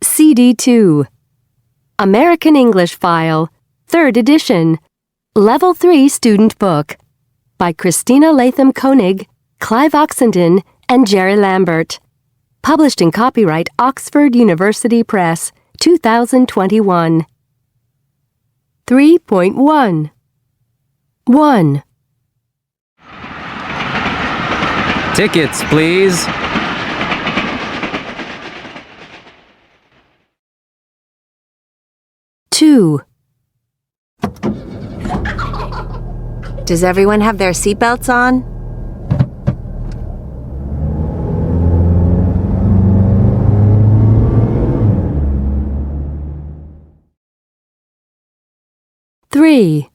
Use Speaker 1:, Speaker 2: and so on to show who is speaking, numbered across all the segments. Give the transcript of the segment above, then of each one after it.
Speaker 1: CD2. American English File, 3rd edition. Level 3 Student Book. By Christina Latham Koenig, Clive Oxenden, and Jerry Lambert. Published in copyright Oxford University Press, 2021. 3.1 1.
Speaker 2: Tickets, please.
Speaker 1: Two.
Speaker 3: Does everyone have their seatbelts on?
Speaker 1: Three.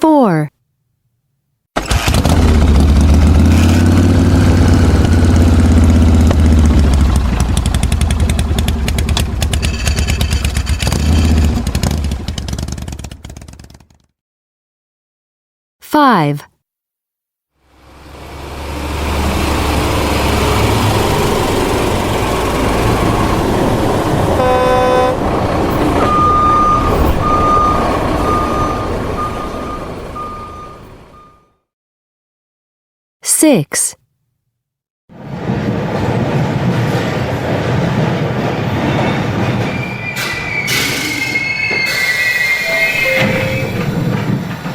Speaker 1: Four. Five. Six.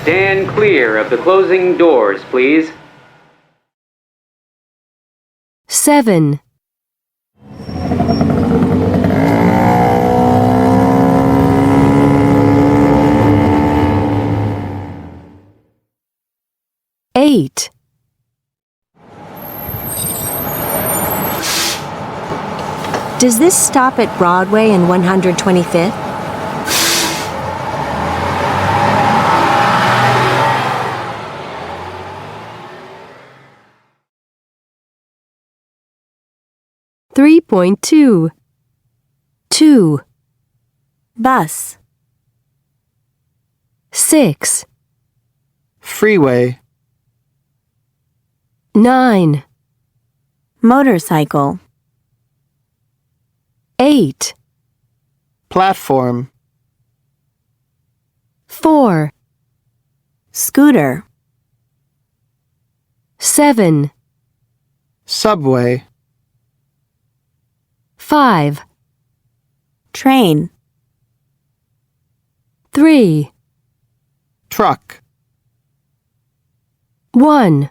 Speaker 2: Stand clear of the closing doors, please.
Speaker 1: Seven. Eight.
Speaker 3: Does this stop at Broadway and 125th?
Speaker 1: Three point two. Two.
Speaker 3: Bus.
Speaker 1: Six.
Speaker 4: Freeway.
Speaker 1: Nine.
Speaker 3: Motorcycle.
Speaker 1: Eight.
Speaker 4: Platform.
Speaker 1: Four.
Speaker 3: Scooter.
Speaker 1: Seven.
Speaker 4: Subway.
Speaker 1: Five.
Speaker 3: Train.
Speaker 1: Three.
Speaker 4: Truck.
Speaker 1: One.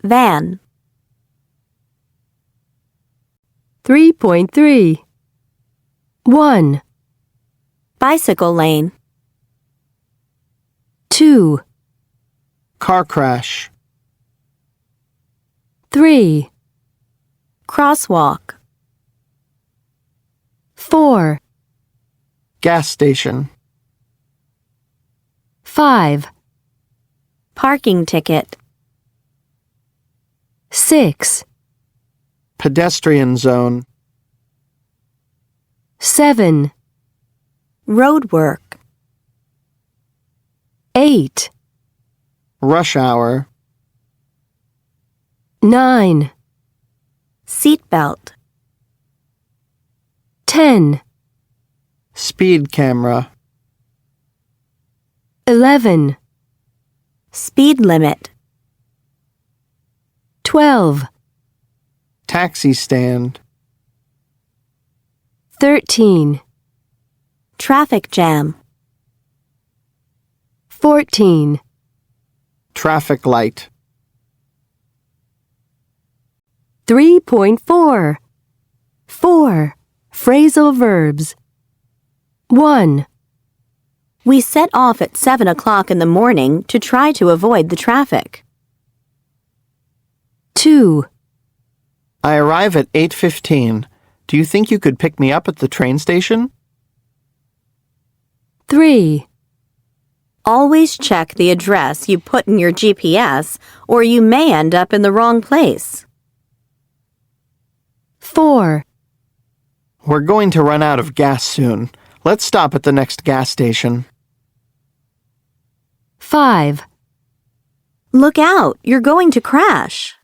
Speaker 3: Van.
Speaker 1: 3.3. One.
Speaker 3: Bicycle lane.
Speaker 1: Two.
Speaker 4: Car crash.
Speaker 1: Three.
Speaker 3: Crosswalk.
Speaker 1: Four.
Speaker 4: Gas station.
Speaker 1: Five.
Speaker 3: Parking ticket.
Speaker 1: Six.
Speaker 4: Pedestrian zone.
Speaker 1: Seven.
Speaker 3: Road work.
Speaker 1: Eight.
Speaker 4: Rush hour.
Speaker 1: Nine.
Speaker 3: Seatbelt.
Speaker 1: 10.
Speaker 4: Speed camera.
Speaker 1: 11.
Speaker 3: Speed limit.
Speaker 1: 12.
Speaker 4: Taxi stand.
Speaker 1: 13.
Speaker 3: Traffic jam.
Speaker 1: 14.
Speaker 4: Traffic light.
Speaker 1: 3.4. 4. Phrasal verbs. 1.
Speaker 3: We set off at 7 o'clock in the morning to try to avoid the traffic.
Speaker 1: 2.
Speaker 4: I arrive at 8:15. Do you think you could pick me up at the train station?
Speaker 1: 3.
Speaker 3: Always check the address you put in your GPS, or you may end up in the wrong place.
Speaker 1: 4.
Speaker 4: We're going to run out of gas soon. Let's stop at the next gas station.
Speaker 1: 5.
Speaker 3: Look out, you're going to crash.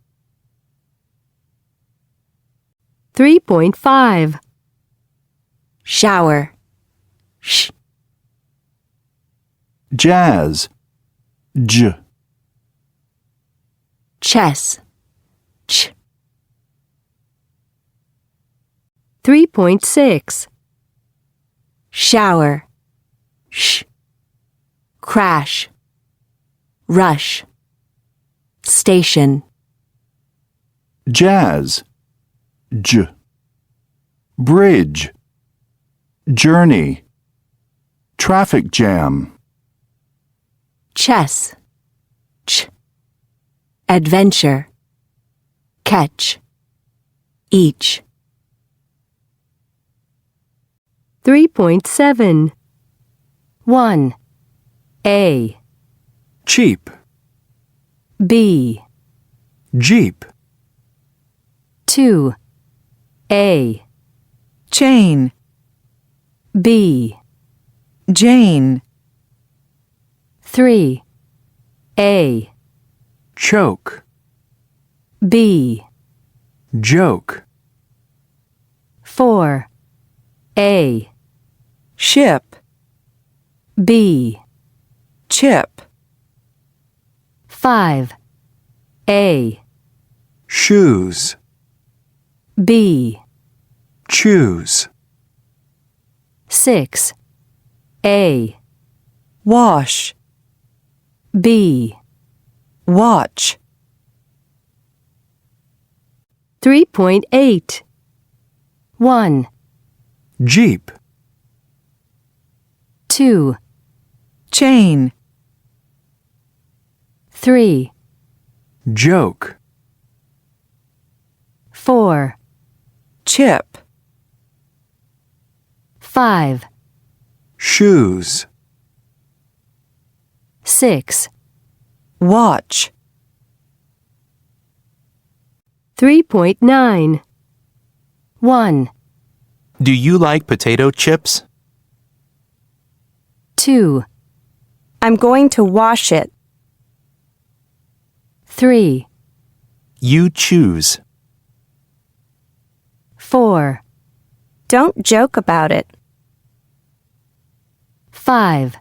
Speaker 1: 3.5.
Speaker 3: Shower. Sh.
Speaker 5: Jazz. J.
Speaker 3: Chess. Ch.
Speaker 1: 3.6.
Speaker 3: Shower. Sh. Crash. Rush. Station.
Speaker 5: Jazz. J. Bridge. Journey. Traffic jam.
Speaker 3: Chess. Ch. Adventure. Catch. Each.
Speaker 1: 3.7. 1. A.
Speaker 5: Cheap.
Speaker 1: B.
Speaker 5: Jeep.
Speaker 1: 2. A.
Speaker 6: Chain.
Speaker 1: B.
Speaker 6: Jane.
Speaker 1: 3. A.
Speaker 5: Choke.
Speaker 1: B.
Speaker 5: Joke.
Speaker 1: 4. A.
Speaker 6: Ship.
Speaker 1: B.
Speaker 6: Chip.
Speaker 1: 5. A.
Speaker 5: Shoes.
Speaker 1: B.
Speaker 5: Choose.
Speaker 1: 6. A.
Speaker 6: Wash.
Speaker 1: B.
Speaker 6: Watch.
Speaker 1: 3.8. 1.
Speaker 5: Jeep.
Speaker 1: 2.
Speaker 6: Chain.
Speaker 1: 3.
Speaker 5: Joke.
Speaker 1: 4.
Speaker 6: Chip.
Speaker 1: 5.
Speaker 5: Shoes.
Speaker 1: 6.
Speaker 6: Watch.
Speaker 1: 3.9. 1.
Speaker 7: Do you like potato chips?
Speaker 1: 2.
Speaker 8: I'm going to wash it.
Speaker 1: 3.
Speaker 7: You choose.
Speaker 1: 4.
Speaker 8: Don't joke about it.
Speaker 1: 5.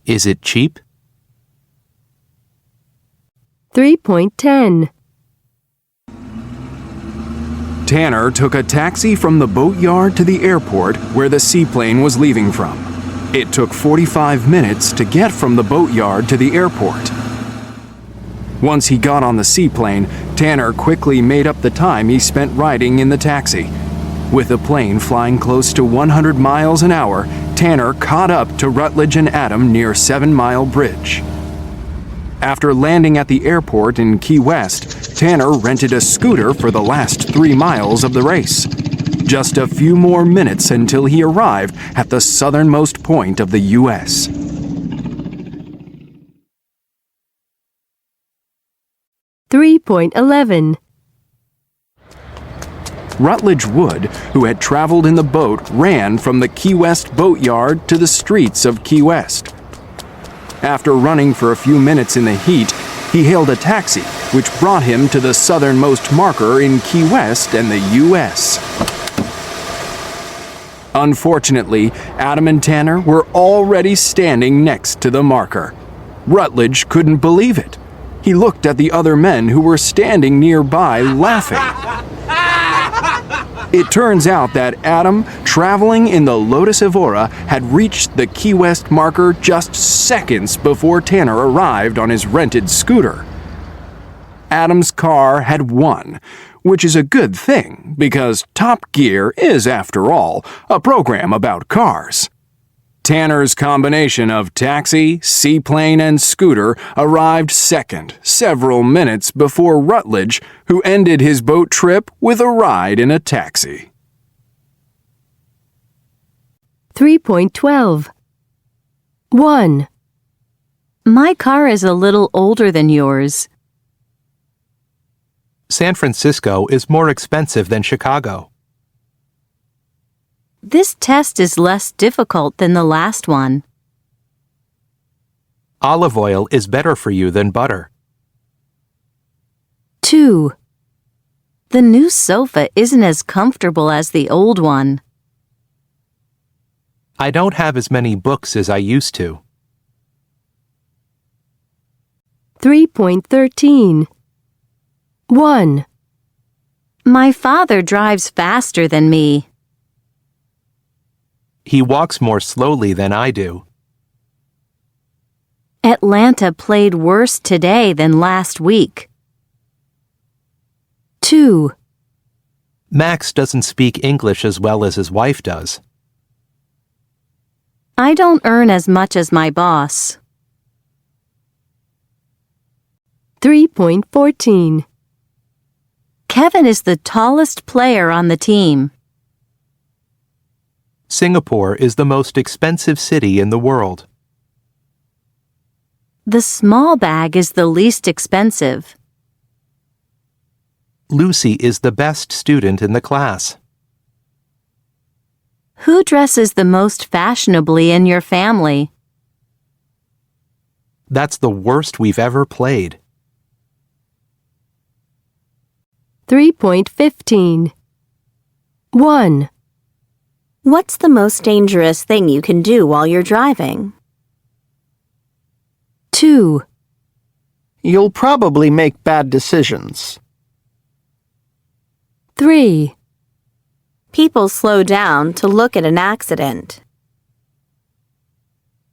Speaker 7: Is it cheap?
Speaker 1: 3.10.
Speaker 9: Tanner took a taxi from the boatyard to the airport where the seaplane was leaving from. It took 45 minutes to get from the boatyard to the airport. Once he got on the seaplane, Tanner quickly made up the time he spent riding in the taxi. With the plane flying close to 100 miles an hour, Tanner caught up to Rutledge and Adam near 7 Mile Bridge. After landing at the airport in Key West, Tanner rented a scooter for the last 3 miles of the race. Just a few more minutes until he arrived at the southernmost point of the U.S.
Speaker 1: .11.
Speaker 9: Rutledge Wood, who had traveled in the boat, ran from the Key West boatyard to the streets of Key West. After running for a few minutes in the heat, he hailed a taxi, which brought him to the southernmost marker in Key West and the U.S. Unfortunately, Adam and Tanner were already standing next to the marker. Rutledge couldn't believe it. He looked at the other men who were standing nearby, laughing. It turns out that Adam, traveling in the Lotus Evora, had reached the Key West marker just seconds before Tanner arrived on his rented scooter. Adam's car had won, which is a good thing because Top Gear is, after all, a program about cars. Tanner's combination of taxi, seaplane, and scooter arrived second, several minutes before Rutledge, who ended his boat trip with a ride in a taxi.
Speaker 1: 3.12. 1.
Speaker 3: My car is a little older than yours.
Speaker 7: San Francisco is more expensive than Chicago.
Speaker 3: This test is less difficult than the last one.
Speaker 7: Olive oil is better for you than butter.
Speaker 1: 2.
Speaker 3: The new sofa isn't as comfortable as the old one.
Speaker 7: I don't have as many books as I used to.
Speaker 1: 3.13. 1.
Speaker 3: My father drives faster than me.
Speaker 7: He walks more slowly than I do.
Speaker 3: Atlanta played worse today than last week.
Speaker 1: 2.
Speaker 7: Max doesn't speak English as well as his wife does.
Speaker 3: I don't earn as much as my boss.
Speaker 1: 3.14.
Speaker 3: Kevin is the tallest player on the team.
Speaker 7: Singapore is the most expensive city in the world.
Speaker 3: The small bag is the least expensive.
Speaker 7: Lucy is the best student in the class.
Speaker 3: Who dresses the most fashionably in your family?
Speaker 7: That's the worst we've ever played.
Speaker 1: 3.15. 1.
Speaker 3: What's the most dangerous thing you can do while you're driving?
Speaker 1: 2.
Speaker 4: You'll probably make bad decisions.
Speaker 1: 3.
Speaker 3: People slow down to look at an accident.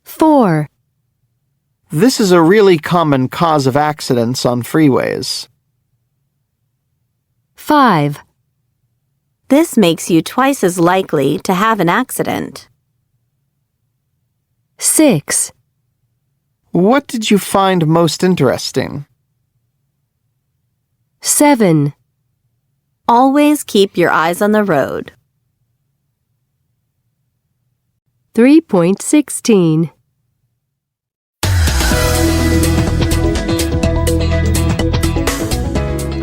Speaker 1: 4.
Speaker 4: This is a really common cause of accidents on freeways.
Speaker 1: 5.
Speaker 3: This makes you twice as likely to have an accident.
Speaker 1: 6.
Speaker 4: What did you find most interesting?
Speaker 1: 7.
Speaker 3: Always keep your eyes on the road.
Speaker 1: 3.16.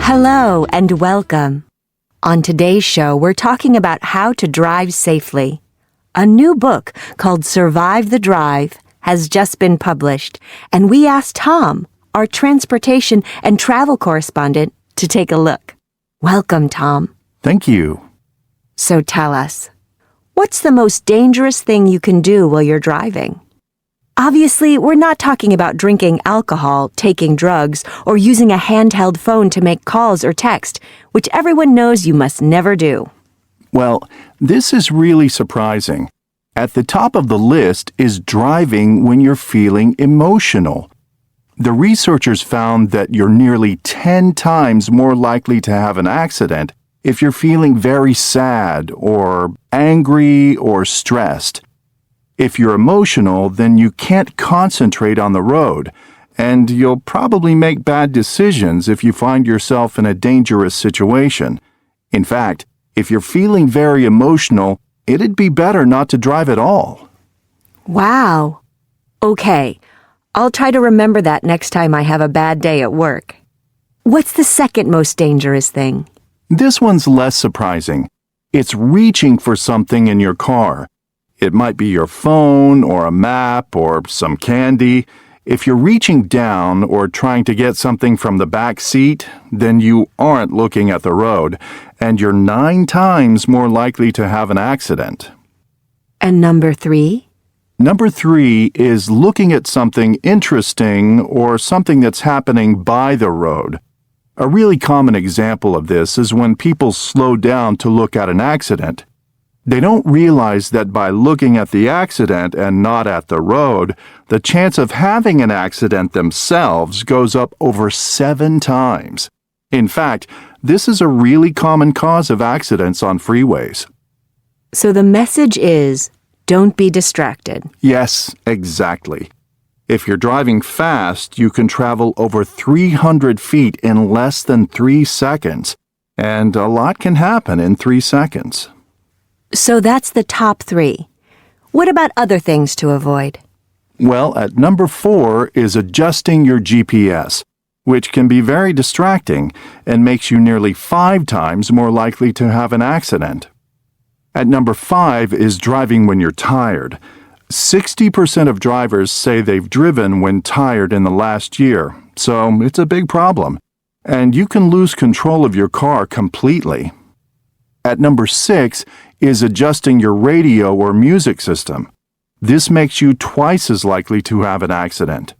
Speaker 10: Hello and welcome. On today's show, we're talking about how to drive safely. A new book called Survive the Drive has just been published, and we asked Tom, our transportation and travel correspondent, to take a look. Welcome, Tom.
Speaker 5: Thank you.
Speaker 10: So tell us, what's the most dangerous thing you can do while you're driving? Obviously, we're not talking about drinking alcohol, taking drugs, or using a handheld phone to make calls or text, which everyone knows you must never do.
Speaker 5: Well, this is really surprising. At the top of the list is driving when you're feeling emotional. The researchers found that you're nearly 10 times more likely to have an accident if you're feeling very sad or angry or stressed. If you're emotional, then you can't concentrate on the road, and you'll probably make bad decisions if you find yourself in a dangerous situation. In fact, if you're feeling very emotional, it'd be better not to drive at all.
Speaker 10: Wow. Okay, I'll try to remember that next time I have a bad day at work. What's the second most dangerous thing?
Speaker 5: This one's less surprising. It's reaching for something in your car. It might be your phone or a map or some candy. If you're reaching down or trying to get something from the back seat, then you aren't looking at the road, and you're 9 times more likely to have an accident.
Speaker 10: And number 3?
Speaker 5: Number 3 is looking at something interesting or something that's happening by the road. A really common example of this is when people slow down to look at an accident. They don't realize that by looking at the accident and not at the road, the chance of having an accident themselves goes up over 7 times. In fact, this is a really common cause of accidents on freeways.
Speaker 10: So the message is, don't be distracted.
Speaker 5: Yes, exactly. If you're driving fast, you can travel over 300 feet in less than 3 seconds, and a lot can happen in 3 seconds.
Speaker 10: So that's the top 3. What about other things to avoid?
Speaker 5: Well, at number 4 is adjusting your GPS, which can be very distracting and makes you nearly 5 times more likely to have an accident. At number 5 is driving when you're tired. 60% of drivers say they've driven when tired in the last year, so it's a big problem. And you can lose control of your car completely. At number 6 is adjusting your radio or music system. This makes you twice as likely to have an accident.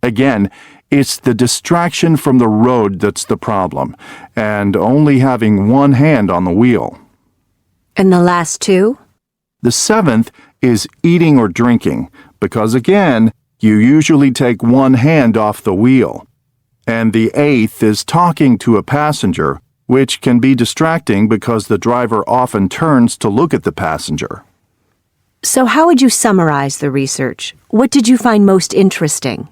Speaker 5: Again, it's the distraction from the road that's the problem, and only having one hand on the wheel.
Speaker 10: And the last 2?
Speaker 5: The 7th is eating or drinking, because again, you usually take one hand off the wheel. And the 8th is talking to a passenger, which can be distracting because the driver often turns to look at the passenger.
Speaker 10: So how would you summarize the research? What did you find most interesting?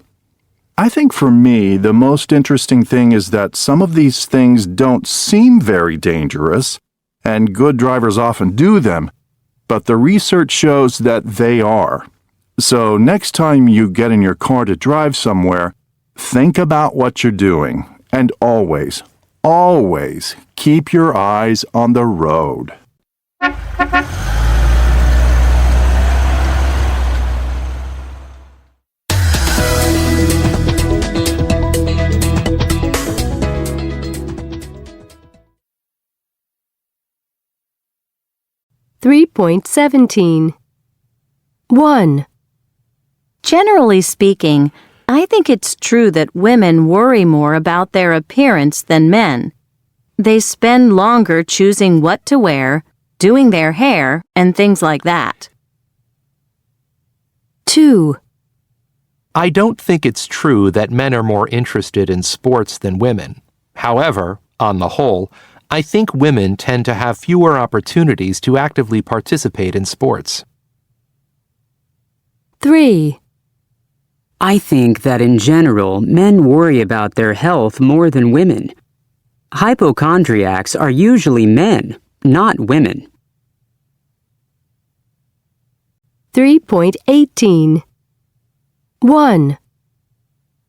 Speaker 5: I think for me, the most interesting thing is that some of these things don't seem very dangerous, and good drivers often do them, but the research shows that they are. So next time you get in your car to drive somewhere, think about what you're doing, and always, always keep your eyes on the road.
Speaker 1: .17 1.
Speaker 3: Generally speaking, I think it's true that women worry more about their appearance than men. They spend longer choosing what to wear, doing their hair, and things like that.
Speaker 1: 2.
Speaker 7: I don't think it's true that men are more interested in sports than women. However, on the whole, I think women tend to have fewer opportunities to actively participate in sports.
Speaker 1: 3.
Speaker 11: I think that in general, men worry about their health more than women. Hypochondriacs are usually men, not women.
Speaker 1: 3.18 1.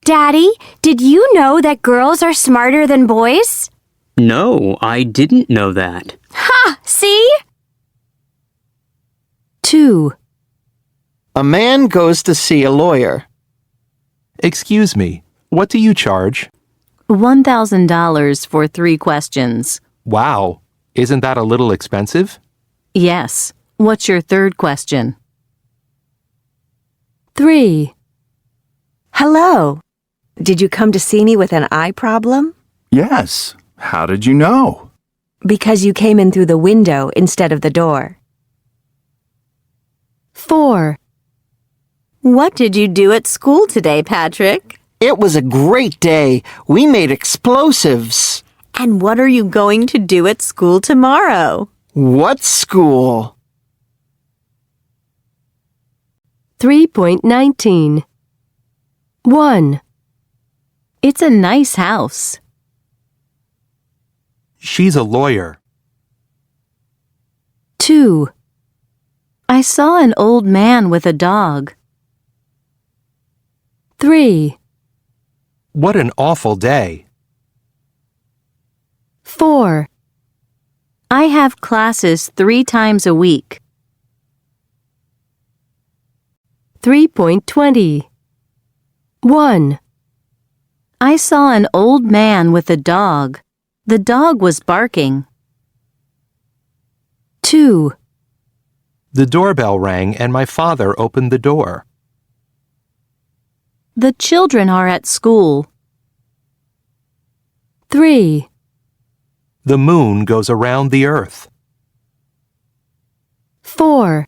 Speaker 8: Daddy, did you know that girls are smarter than boys?
Speaker 11: No, I didn't know that.
Speaker 8: Ha! See?
Speaker 1: 2.
Speaker 4: A man goes to see a lawyer.
Speaker 7: Excuse me, what do you charge?
Speaker 3: $1,000 for 3 questions.
Speaker 7: Wow, isn't that a little expensive?
Speaker 3: Yes. What's your third question?
Speaker 1: 3.
Speaker 10: Hello. Did you come to see me with an eye problem?
Speaker 5: Yes. How did you know?
Speaker 10: Because you came in through the window instead of the door.
Speaker 1: 4.
Speaker 3: What did you do at school today, Patrick?
Speaker 4: It was a great day. We made explosives.
Speaker 3: And what are you going to do at school tomorrow?
Speaker 4: What school?
Speaker 1: 3.19 1.
Speaker 3: It's a nice house.
Speaker 7: She's a lawyer.
Speaker 3: 2. I saw an old man with a dog.
Speaker 1: 3.
Speaker 7: What an awful day.
Speaker 1: 4.
Speaker 3: I have classes 3 times a week.
Speaker 1: 3.20 1.
Speaker 3: I saw an old man with a dog. The dog was barking.
Speaker 1: 2.
Speaker 7: The doorbell rang and my father opened the door.
Speaker 3: The children are at school.
Speaker 1: 3.
Speaker 7: The moon goes around the earth.
Speaker 1: 4.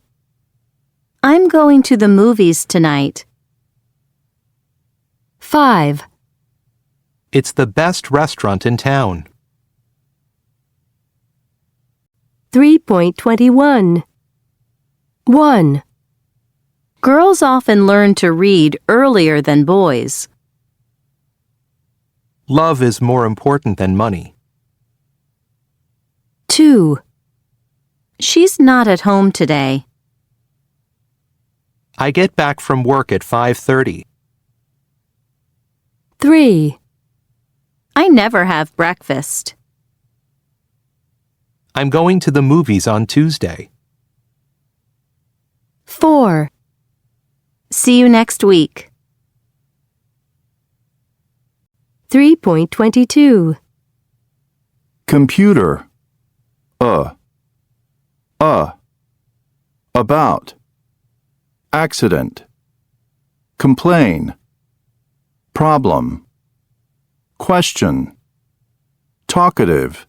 Speaker 3: I'm going to the movies tonight.
Speaker 1: 5.
Speaker 7: It's the best restaurant in town.
Speaker 1: 3.21 1.
Speaker 3: Girls often learn to read earlier than boys.
Speaker 7: Love is more important than money.
Speaker 1: 2.
Speaker 3: She's not at home today.
Speaker 7: I get back from work at 5:30.
Speaker 1: 3.
Speaker 3: I never have breakfast.
Speaker 7: I'm going to the movies on Tuesday.
Speaker 1: 4.
Speaker 3: See you next week.
Speaker 1: 3.22.
Speaker 5: Computer. About. Accident. Complain. Problem. Question. Talkative.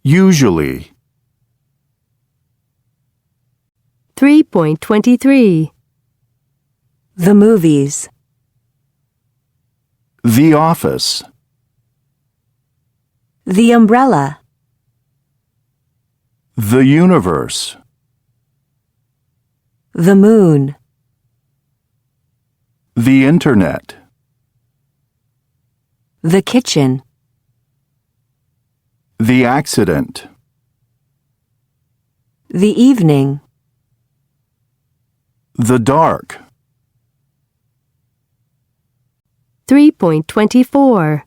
Speaker 5: Usually.
Speaker 1: 3.23.
Speaker 10: The movies.
Speaker 5: The office.
Speaker 10: The umbrella.
Speaker 5: The universe.
Speaker 10: The moon.
Speaker 5: The internet.
Speaker 10: The kitchen.
Speaker 5: The accident.
Speaker 10: The evening.
Speaker 5: The dark.
Speaker 1: 3.24.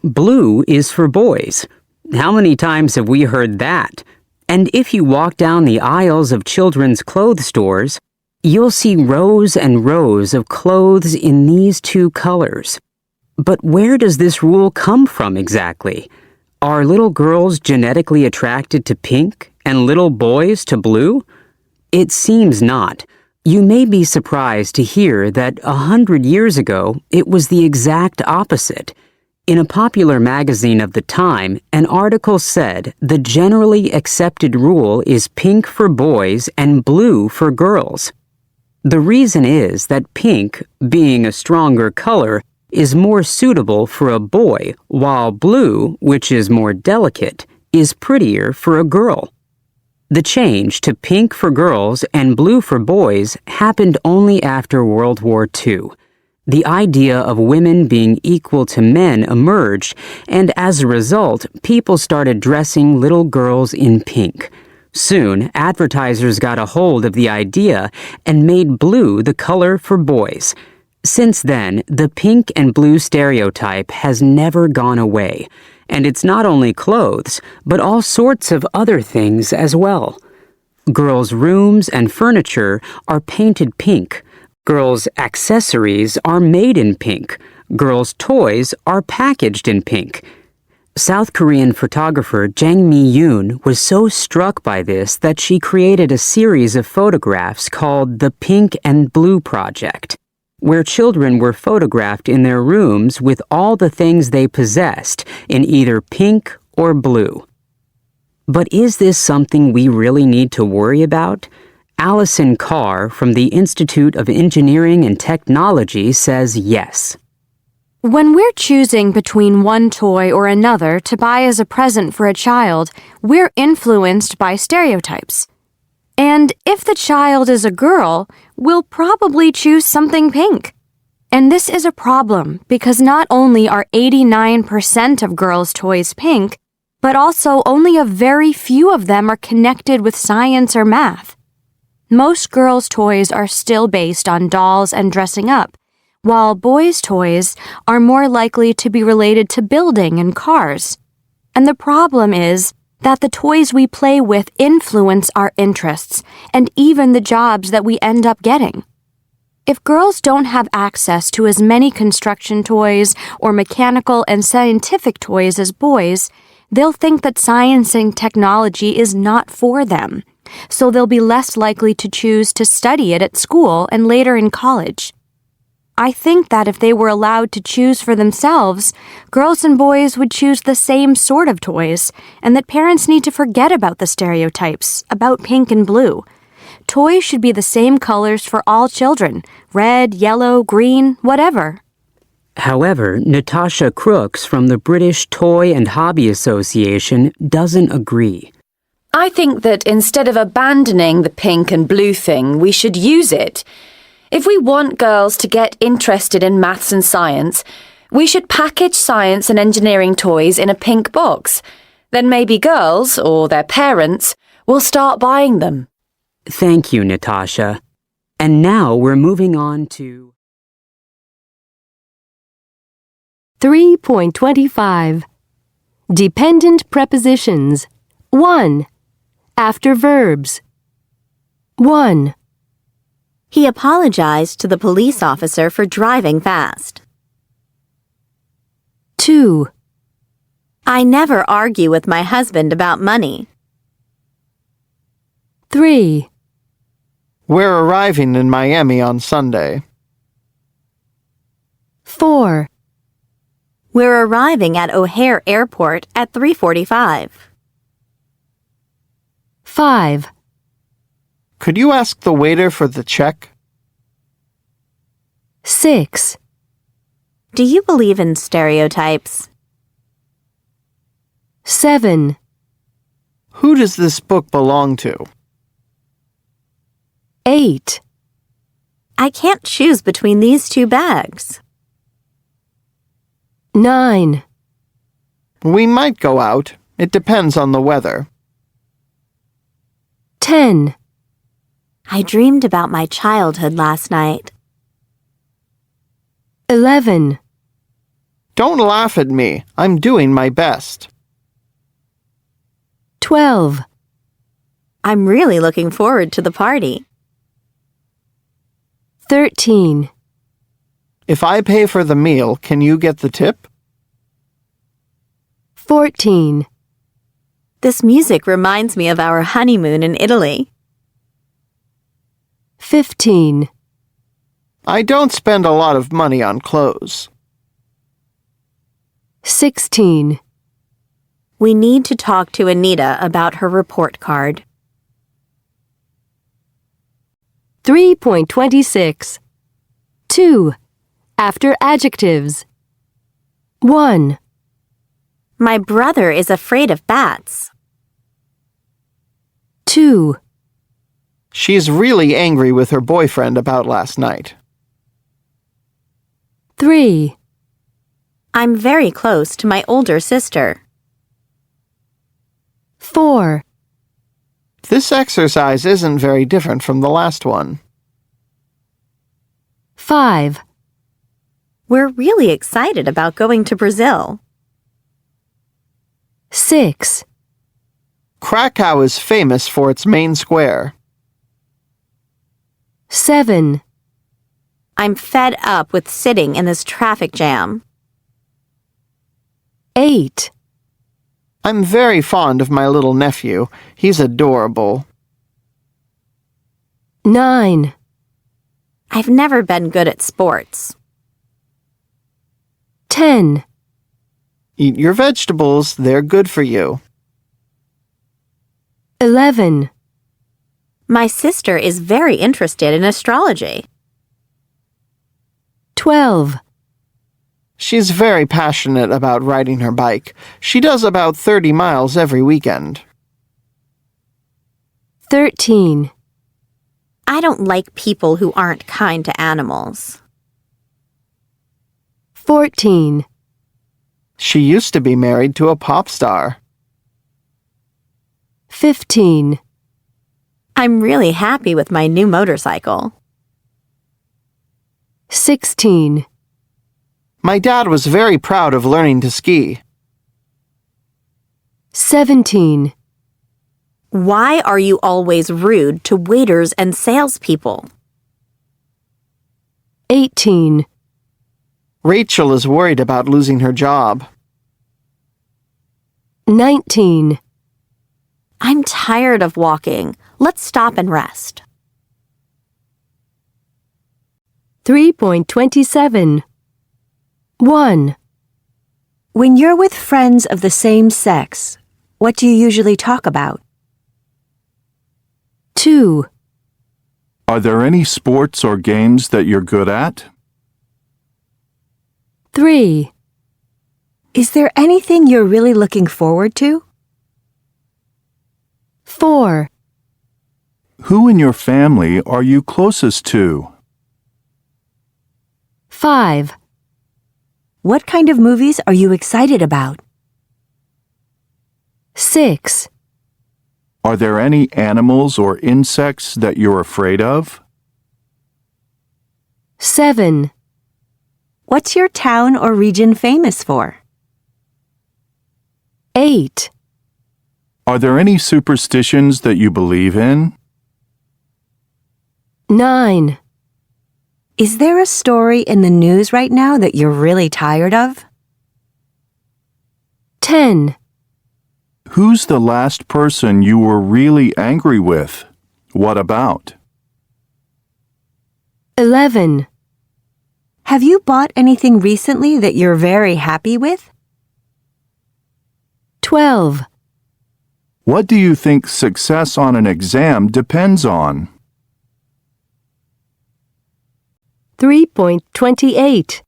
Speaker 11: Blue is for boys. How many times have we heard that? And if you walk down the aisles of children's clothes stores, you'll see rows and rows of clothes in these two colors. But where does this rule come from exactly? Are little girls genetically attracted to pink and little boys to blue? It seems not. You may be surprised to hear that 100 years ago, it was the exact opposite. In a popular magazine of the time, an article said the generally accepted rule is pink for boys and blue for girls. The reason is that pink, being a stronger color, is more suitable for a boy, while blue, which is more delicate, is prettier for a girl. The change to pink for girls and blue for boys happened only after World War II. The idea of women being equal to men emerged, and as a result, people started dressing little girls in pink. Soon, advertisers got a hold of the idea and made blue the color for boys. Since then, the pink and blue stereotype has never gone away. And it's not only clothes, but all sorts of other things as well. Girls' rooms and furniture are painted pink. Girls' accessories are made in pink. Girls' toys are packaged in pink. South Korean photographer Jang Mi-yoon was so struck by this that she created a series of photographs called the Pink and Blue Project, where children were photographed in their rooms with all the things they possessed in either pink or blue. But is this something we really need to worry about? Allison Carr from the Institute of Engineering and Technology says yes.
Speaker 8: When we're choosing between one toy or another to buy as a present for a child, we're influenced by stereotypes. And if the child is a girl, we'll probably choose something pink. And this is a problem because not only are 89% of girls' toys pink, but also only a very few of them are connected with science or math. Most girls' toys are still based on dolls and dressing up, while boys' toys are more likely to be related to building and cars. And the problem is that the toys we play with influence our interests and even the jobs that we end up getting. If girls don't have access to as many construction toys or mechanical and scientific toys as boys, they'll think that science and technology is not for them, so they'll be less likely to choose to study it at school and later in college. I think that if they were allowed to choose for themselves, girls and boys would choose the same sort of toys, and that parents need to forget about the stereotypes about pink and blue. Toys should be the same colors for all children, red, yellow, green, whatever.
Speaker 11: However, Natasha Crooks from the British Toy and Hobby Association doesn't agree.
Speaker 12: I think that instead of abandoning the pink and blue thing, we should use it. If we want girls to get interested in maths and science, we should package science and engineering toys in a pink box. Then maybe girls, or their parents, will start buying them.
Speaker 11: Thank you, Natasha. And now we're moving on to
Speaker 1: 3.25. Dependent prepositions. 1. After verbs. 1,
Speaker 10: He apologized to the police officer for driving fast.
Speaker 1: 2,
Speaker 10: I never argue with my husband about money.
Speaker 1: 3,
Speaker 4: We're arriving in Miami on Sunday.
Speaker 1: 4,
Speaker 10: We're arriving at O'Hare Airport at 3:45.
Speaker 1: 5,
Speaker 4: Could you ask the waiter for the check?
Speaker 1: 6,
Speaker 10: Do you believe in stereotypes?
Speaker 1: 7,
Speaker 4: Who does this book belong to?
Speaker 1: 8,
Speaker 10: I can't choose between these two bags.
Speaker 1: 9,
Speaker 4: We might go out. It depends on the weather.
Speaker 1: 10,
Speaker 10: I dreamed about my childhood last night.
Speaker 1: 11,
Speaker 4: Don't laugh at me. I'm doing my best.
Speaker 1: 12,
Speaker 10: I'm really looking forward to the party.
Speaker 1: 13,
Speaker 4: If I pay for the meal, can you get the tip?
Speaker 1: 14,
Speaker 10: This music reminds me of our honeymoon in Italy.
Speaker 1: 15,
Speaker 4: I don't spend a lot of money on clothes.
Speaker 1: 16,
Speaker 10: We need to talk to Anita about her report card.
Speaker 1: 3.26. 2. After adjectives. 1,
Speaker 10: My brother is afraid of bats.
Speaker 1: 2,
Speaker 4: She's really angry with her boyfriend about last night.
Speaker 1: 3,
Speaker 10: I'm very close to my older sister.
Speaker 1: 4,
Speaker 4: This exercise isn't very different from the last one.
Speaker 1: 5,
Speaker 10: We're really excited about going to Brazil.
Speaker 1: 6,
Speaker 4: Krakow is famous for its main square.
Speaker 1: 7,
Speaker 10: I'm fed up with sitting in this traffic jam.
Speaker 1: 8,
Speaker 4: I'm very fond of my little nephew. He's adorable.
Speaker 1: 9,
Speaker 10: I've never been good at sports.
Speaker 1: 10,
Speaker 4: Eat your vegetables, they're good for you.
Speaker 1: 11,
Speaker 10: My sister is very interested in astrology.
Speaker 1: 12,
Speaker 4: She's very passionate about riding her bike. She does about 30 miles every weekend.
Speaker 1: 13,
Speaker 10: I don't like people who aren't kind to animals.
Speaker 1: 14,
Speaker 4: She used to be married to a pop star.
Speaker 1: 15,
Speaker 10: I'm really happy with my new motorcycle.
Speaker 1: 16,
Speaker 4: My dad was very proud of learning to ski.
Speaker 1: 17,
Speaker 10: Why are you always rude to waiters and salespeople?
Speaker 1: 18,
Speaker 4: Rachel is worried about losing her job.
Speaker 1: 19,
Speaker 10: I'm tired of walking. Let's stop and rest.
Speaker 1: 3.27. 1,
Speaker 10: When you're with friends of the same sex, what do you usually talk about?
Speaker 1: 2,
Speaker 5: Are there any sports or games that you're good at?
Speaker 1: 3,
Speaker 10: Is there anything you're really looking forward to?
Speaker 1: 4,
Speaker 5: Who in your family are you closest to?
Speaker 1: 5,
Speaker 10: What kind of movies are you excited about?
Speaker 1: 6,
Speaker 5: Are there any animals or insects that you're afraid of?
Speaker 1: 7,
Speaker 10: What's your town or region famous for?
Speaker 1: 8,
Speaker 5: Are there any superstitions that you believe in?
Speaker 1: 9.
Speaker 10: Is there a story in the news right now that you're really tired of?
Speaker 1: 10.
Speaker 5: Who's the last person you were really angry with? What about?
Speaker 1: 11.
Speaker 10: Have you bought anything recently that you're very happy with?
Speaker 1: 12.
Speaker 5: What do you think success on an exam depends on?
Speaker 1: 3.28.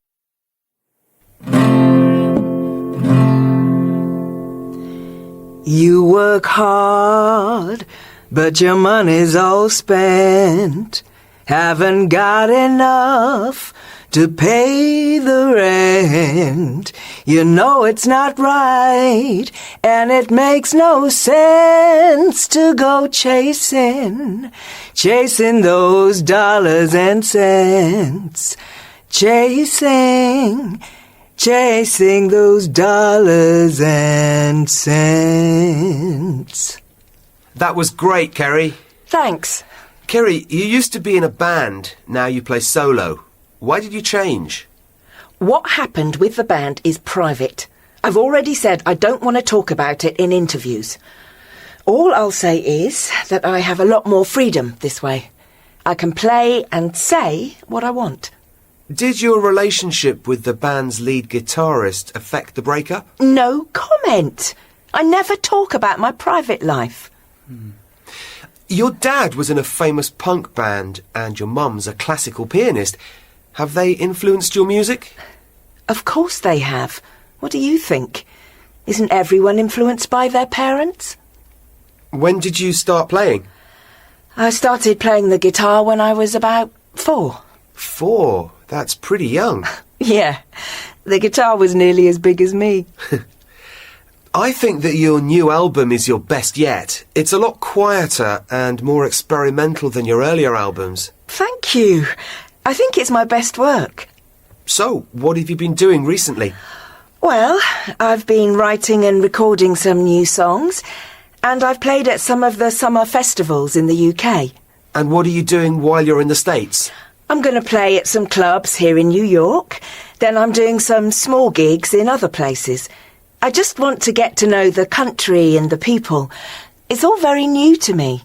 Speaker 13: You work hard, but your money's all spent. Haven't got enough to pay the rent. You know it's not right, and it makes no sense to go chasing those dollars and cents. Chasing those dollars and cents.
Speaker 14: That was great, Kerry.
Speaker 13: Thanks.
Speaker 14: Kerry, you used to be in a band. Now you play solo. Why did you change?
Speaker 13: What happened with the band is private. I've already said I don't want to talk about it in interviews. All I'll say is that I have a lot more freedom this way. I can play and say what I want.
Speaker 14: Did your relationship with the band's lead guitarist affect the breakup?
Speaker 13: No comment. I never talk about my private life.
Speaker 14: Your dad was in a famous punk band and your mum's a classical pianist. Have they influenced your music?
Speaker 13: Of course they have. What do you think? Isn't everyone influenced by their parents?
Speaker 14: When did you start playing?
Speaker 13: I started playing the guitar when I was about 4.
Speaker 14: 4? That's pretty young.
Speaker 13: Yeah, the guitar was nearly as big as me.
Speaker 14: I think that your new album is your best yet. It's a lot quieter and more experimental than your earlier albums.
Speaker 13: Thank you. I think it's my best work.
Speaker 14: So, what have you been doing recently?
Speaker 13: Well, I've been writing and recording some new songs, and I've played at some of the summer festivals in the UK.
Speaker 14: And what are you doing while you're in the States?
Speaker 13: I'm going to play at some clubs here in New York. Then I'm doing some small gigs in other places. I just want to get to know the country and the people. It's all very new to me.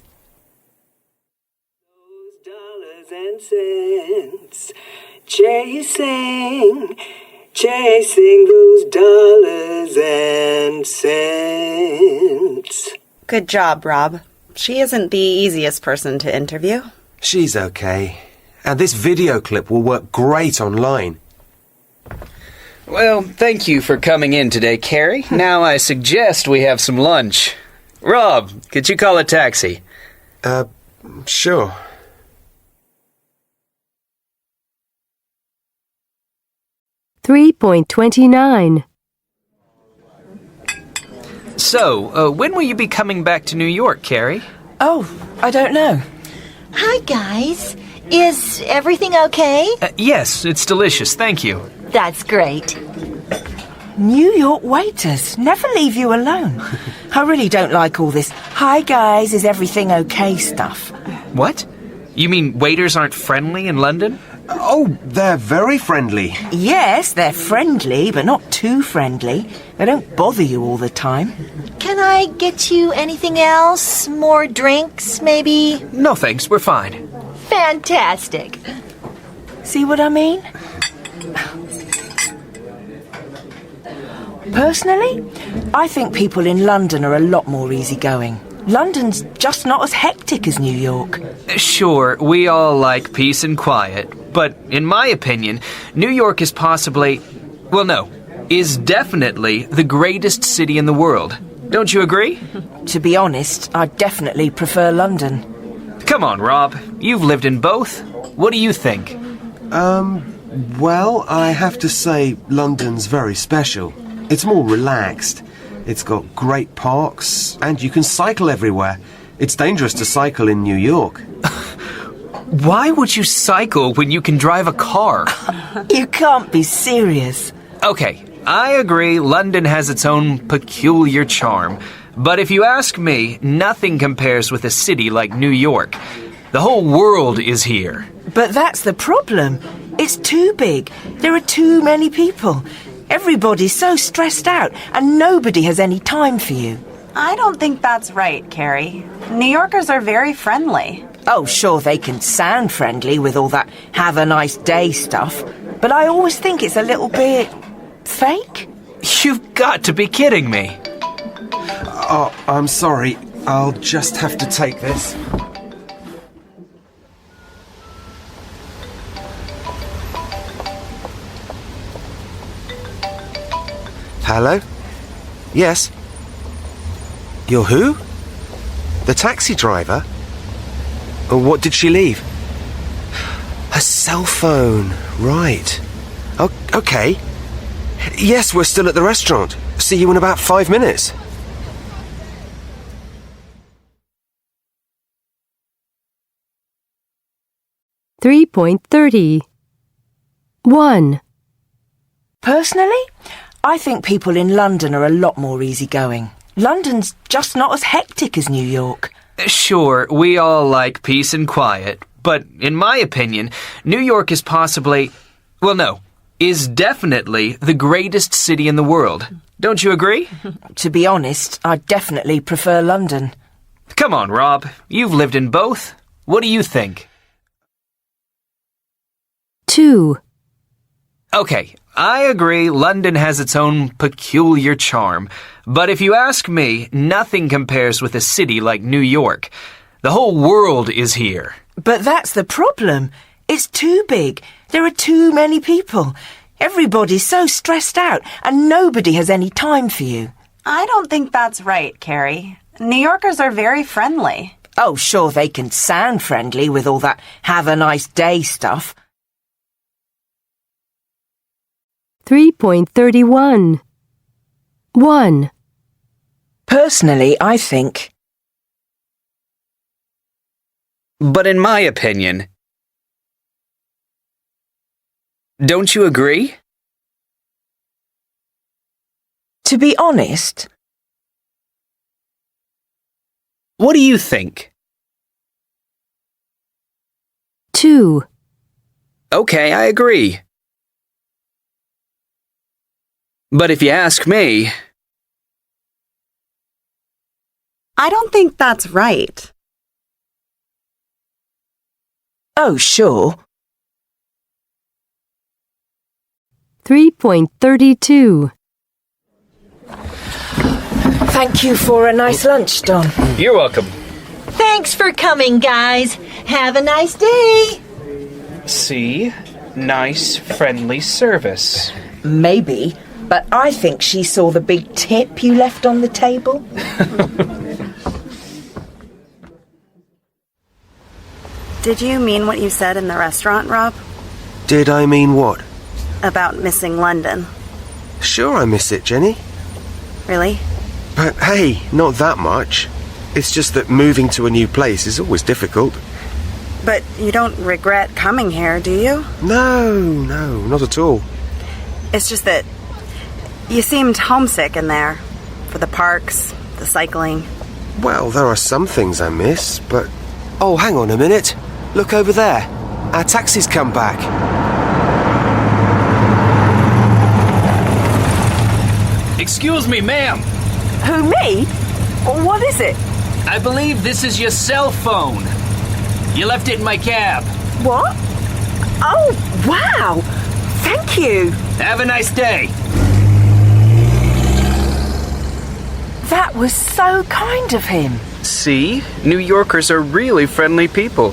Speaker 13: Those dollars and cents, chasing those dollars and cents.
Speaker 15: Good job, Rob. She isn't the easiest person to interview.
Speaker 14: She's okay. And this video clip will work great online.
Speaker 16: Well, thank you for coming in today, Carrie. Now I suggest we have some lunch. Rob, could you call a taxi?
Speaker 14: Sure.
Speaker 1: $3.29.
Speaker 16: So, when will you be coming back to New York, Carrie?
Speaker 13: Oh, I don't know.
Speaker 17: Hi, guys. Is everything okay?
Speaker 16: Yes, it's delicious, thank you.
Speaker 17: That's great.
Speaker 13: New York waiters never leave you alone. I really don't like all this, hi guys, is everything okay stuff.
Speaker 16: What? You mean waiters aren't friendly in London?
Speaker 14: Oh, they're very friendly.
Speaker 13: Yes, they're friendly, but not too friendly. They don't bother you all the time.
Speaker 17: Can I get you anything else? More drinks, maybe?
Speaker 16: No thanks, we're fine.
Speaker 17: Fantastic.
Speaker 13: See what I mean? Personally, I think people in London are a lot more easygoing. London's just not as hectic as New York.
Speaker 16: Sure, we all like peace and quiet, but in my opinion, New York is possibly, well no, is definitely the greatest city in the world. Don't you agree?
Speaker 13: To be honest, I definitely prefer London.
Speaker 16: Come on, Rob. You've lived in both. What do you think?
Speaker 14: Well, I have to say London's very special. It's more relaxed. It's got great parks, and you can cycle everywhere. It's dangerous to cycle in New York.
Speaker 16: Why would you cycle when you can drive a car?
Speaker 13: You can't be serious.
Speaker 16: Okay, I agree London has its own peculiar charm. But if you ask me, nothing compares with a city like New York. The whole world is here.
Speaker 13: But that's the problem. It's too big. There are too many people. Everybody's so stressed out, and nobody has any time for you.
Speaker 15: I don't think that's right, Carrie. New Yorkers are very friendly.
Speaker 13: Oh, sure, they can sound friendly with all that have a nice day stuff, but I always think it's a little bit fake.
Speaker 16: You've got to be kidding me.
Speaker 14: Oh, I'm sorry. I'll just have to take this. Hello? Yes? You're who? The taxi driver? What did she leave? Her cell phone. Right. Okay. Yes, we're still at the restaurant. See you in about 5 minutes.
Speaker 1: .30 1.
Speaker 13: Personally, I think people in London are a lot more easygoing. London's just not as hectic as New York.
Speaker 16: Sure, we all like peace and quiet, but in my opinion, New York is possibly, well, no, is definitely the greatest city in the world. Don't you agree?
Speaker 13: To be honest, I definitely prefer London.
Speaker 16: Come on, Rob. You've lived in both. What do you think?
Speaker 1: 2.
Speaker 16: Okay, I agree London has its own peculiar charm, but if you ask me, nothing compares with a city like New York. The whole world is here.
Speaker 13: But that's the problem. It's too big. There are too many people. Everybody's so stressed out, and nobody has any time for you.
Speaker 15: I don't think that's right, Carrie. New Yorkers are very friendly.
Speaker 13: Oh, sure, they can sound friendly with all that have a nice day stuff.
Speaker 1: 3.31 1.
Speaker 13: Personally, I think...
Speaker 16: But in my opinion... Don't you agree?
Speaker 13: To be honest...
Speaker 16: What do you think?
Speaker 1: 2.
Speaker 16: Okay, I agree. But if you ask me...
Speaker 15: I don't think that's right.
Speaker 13: Oh, sure.
Speaker 1: 3.32
Speaker 13: Thank you for a nice lunch, Don.
Speaker 16: You're welcome.
Speaker 17: Thanks for coming, guys. Have a nice day.
Speaker 16: See? Nice, friendly service.
Speaker 13: Maybe, but I think she saw the big tip you left on the table.
Speaker 15: Did you mean what you said in the restaurant, Rob?
Speaker 14: Did I mean what?
Speaker 15: About missing London.
Speaker 14: Sure I miss it, Jenny.
Speaker 15: Really?
Speaker 14: But hey, not that much. It's just that moving to a new place is always difficult.
Speaker 15: But you don't regret coming here, do you?
Speaker 14: No, not at all.
Speaker 15: It's just that you seemed homesick in there. For the parks, the cycling.
Speaker 14: Well, there are some things I miss, but... Oh, hang on a minute. Look over there. Our taxi's come back.
Speaker 16: Excuse me, ma'am.
Speaker 13: Who, me? What is it?
Speaker 16: I believe this is your cell phone. You left it in my cab.
Speaker 13: What? Oh, wow! Thank you.
Speaker 16: Have a nice day.
Speaker 13: That was so kind of him.
Speaker 16: See? New Yorkers are really friendly people.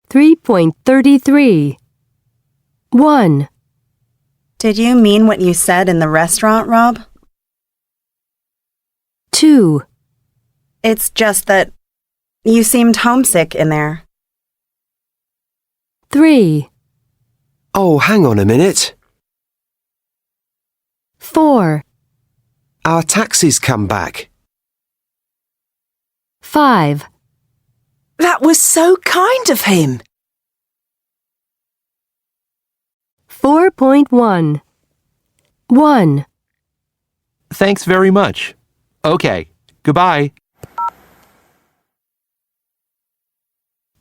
Speaker 1: 3.33 1.
Speaker 15: Did you mean what you said in the restaurant, Rob?
Speaker 1: 2.
Speaker 15: It's just that you seemed homesick in there.
Speaker 1: 3.
Speaker 14: Oh, hang on a minute.
Speaker 1: 4.
Speaker 14: Our taxi's come back.
Speaker 1: 5.
Speaker 13: That was so kind of him.
Speaker 1: 4.1 1.
Speaker 7: Thanks very much. Okay, Goodbye.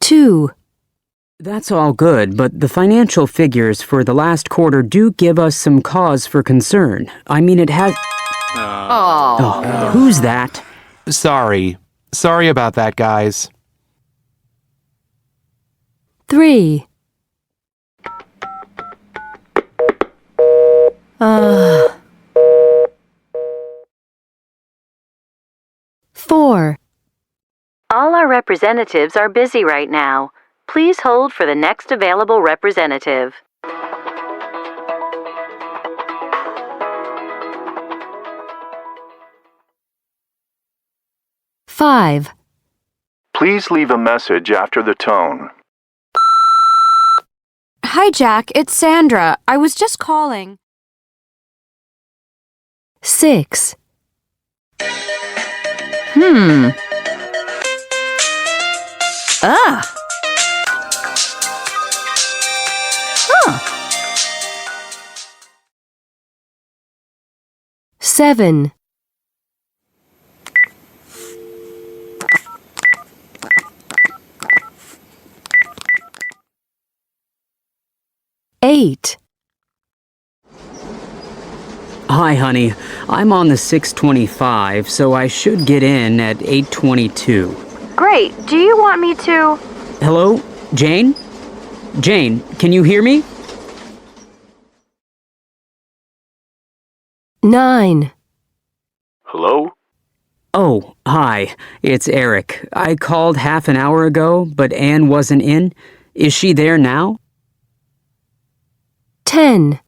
Speaker 1: 2.
Speaker 11: That's all good, but the financial figures for the last quarter do give us some cause for concern. I mean, it has... Oh, who's that?
Speaker 7: Sorry. Sorry about that, guys.
Speaker 1: 3. 4.
Speaker 3: All our representatives are busy right now. Please hold for the next available representative.
Speaker 1: Five.
Speaker 5: Please leave a message after the tone.
Speaker 8: Hi, Jack. It's Sandra. I was just calling.
Speaker 1: 6.
Speaker 10: Huh.
Speaker 1: 7. 8.
Speaker 11: Hi, honey. I'm on the 6:25, so I should get in at 8:22.
Speaker 8: Great. Do you want me to?
Speaker 11: Hello? Jane? Jane, can you hear me?
Speaker 1: 9.
Speaker 5: Hello?
Speaker 11: Oh, hi. It's Eric. I called half an hour ago, but Anne wasn't in. Is she there now?
Speaker 1: 10.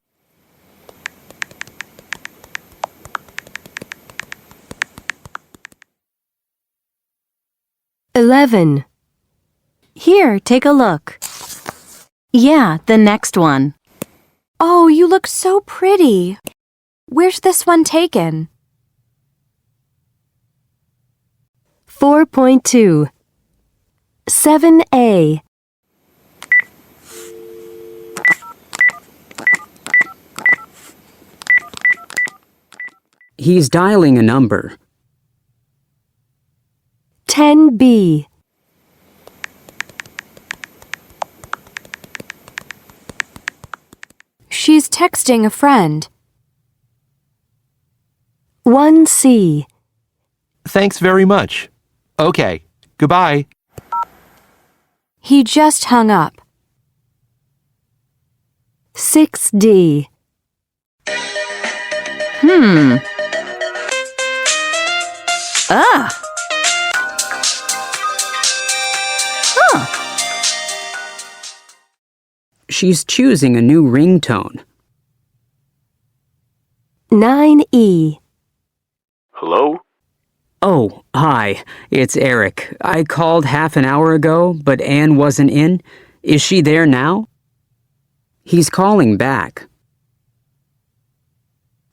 Speaker 1: 11.
Speaker 3: Here, take a look. Yeah, the next one.
Speaker 8: Oh, you look so pretty. Where's this one taken?
Speaker 1: 4.2. 7A.
Speaker 11: He's dialing a number.
Speaker 1: 10B.
Speaker 8: She's texting a friend.
Speaker 1: 1C.
Speaker 7: Thanks very much. Okay. Goodbye.
Speaker 8: He just hung up.
Speaker 1: 6D.
Speaker 10: Ah. Huh.
Speaker 11: She's choosing a new ringtone.
Speaker 1: 9E.
Speaker 5: Hello?
Speaker 11: Oh, hi. It's Eric. I called half an hour ago, but Anne wasn't in. Is she there now? He's calling back.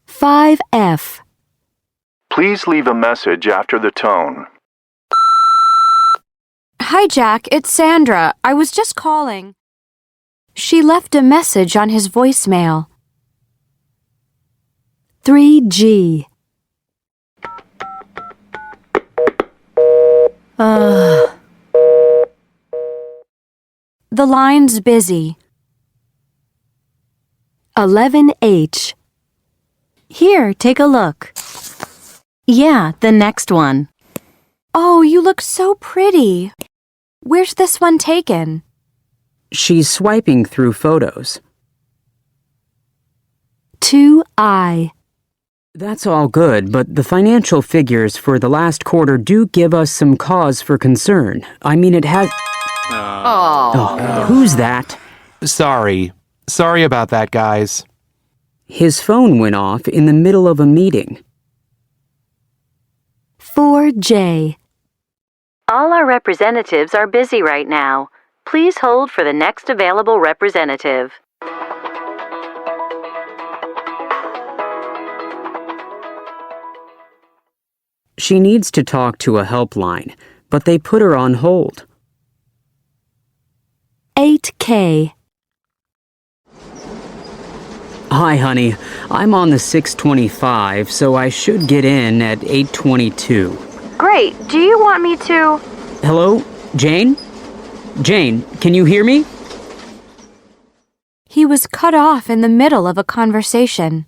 Speaker 1: 5F.
Speaker 5: Please leave a message after the tone.
Speaker 8: Hi, Jack. It's Sandra. I was just calling. She left a message on his voicemail.
Speaker 1: 3G.
Speaker 8: The line's busy.
Speaker 1: 11H.
Speaker 3: Here, take a look. Yeah, the next one.
Speaker 8: Oh, you look so pretty. Where's this one taken?
Speaker 11: She's swiping through photos.
Speaker 1: 2I.
Speaker 11: That's all good, but the financial figures for the last quarter do give us some cause for concern. I mean, it has... Who's that?
Speaker 7: Sorry. Sorry about that, guys.
Speaker 11: His phone went off in the middle of a meeting.
Speaker 1: 4J.
Speaker 3: All our representatives are busy right now. Please hold for the next available representative.
Speaker 11: She needs to talk to a helpline, but they put her on hold.
Speaker 1: 8K.
Speaker 11: Hi, honey. I'm on the 6:25, so I should get in at 8:22.
Speaker 8: Great. Do you want me to?
Speaker 11: Hello, Jane? Jane, can you hear me?
Speaker 8: He was cut off in the middle of a conversation.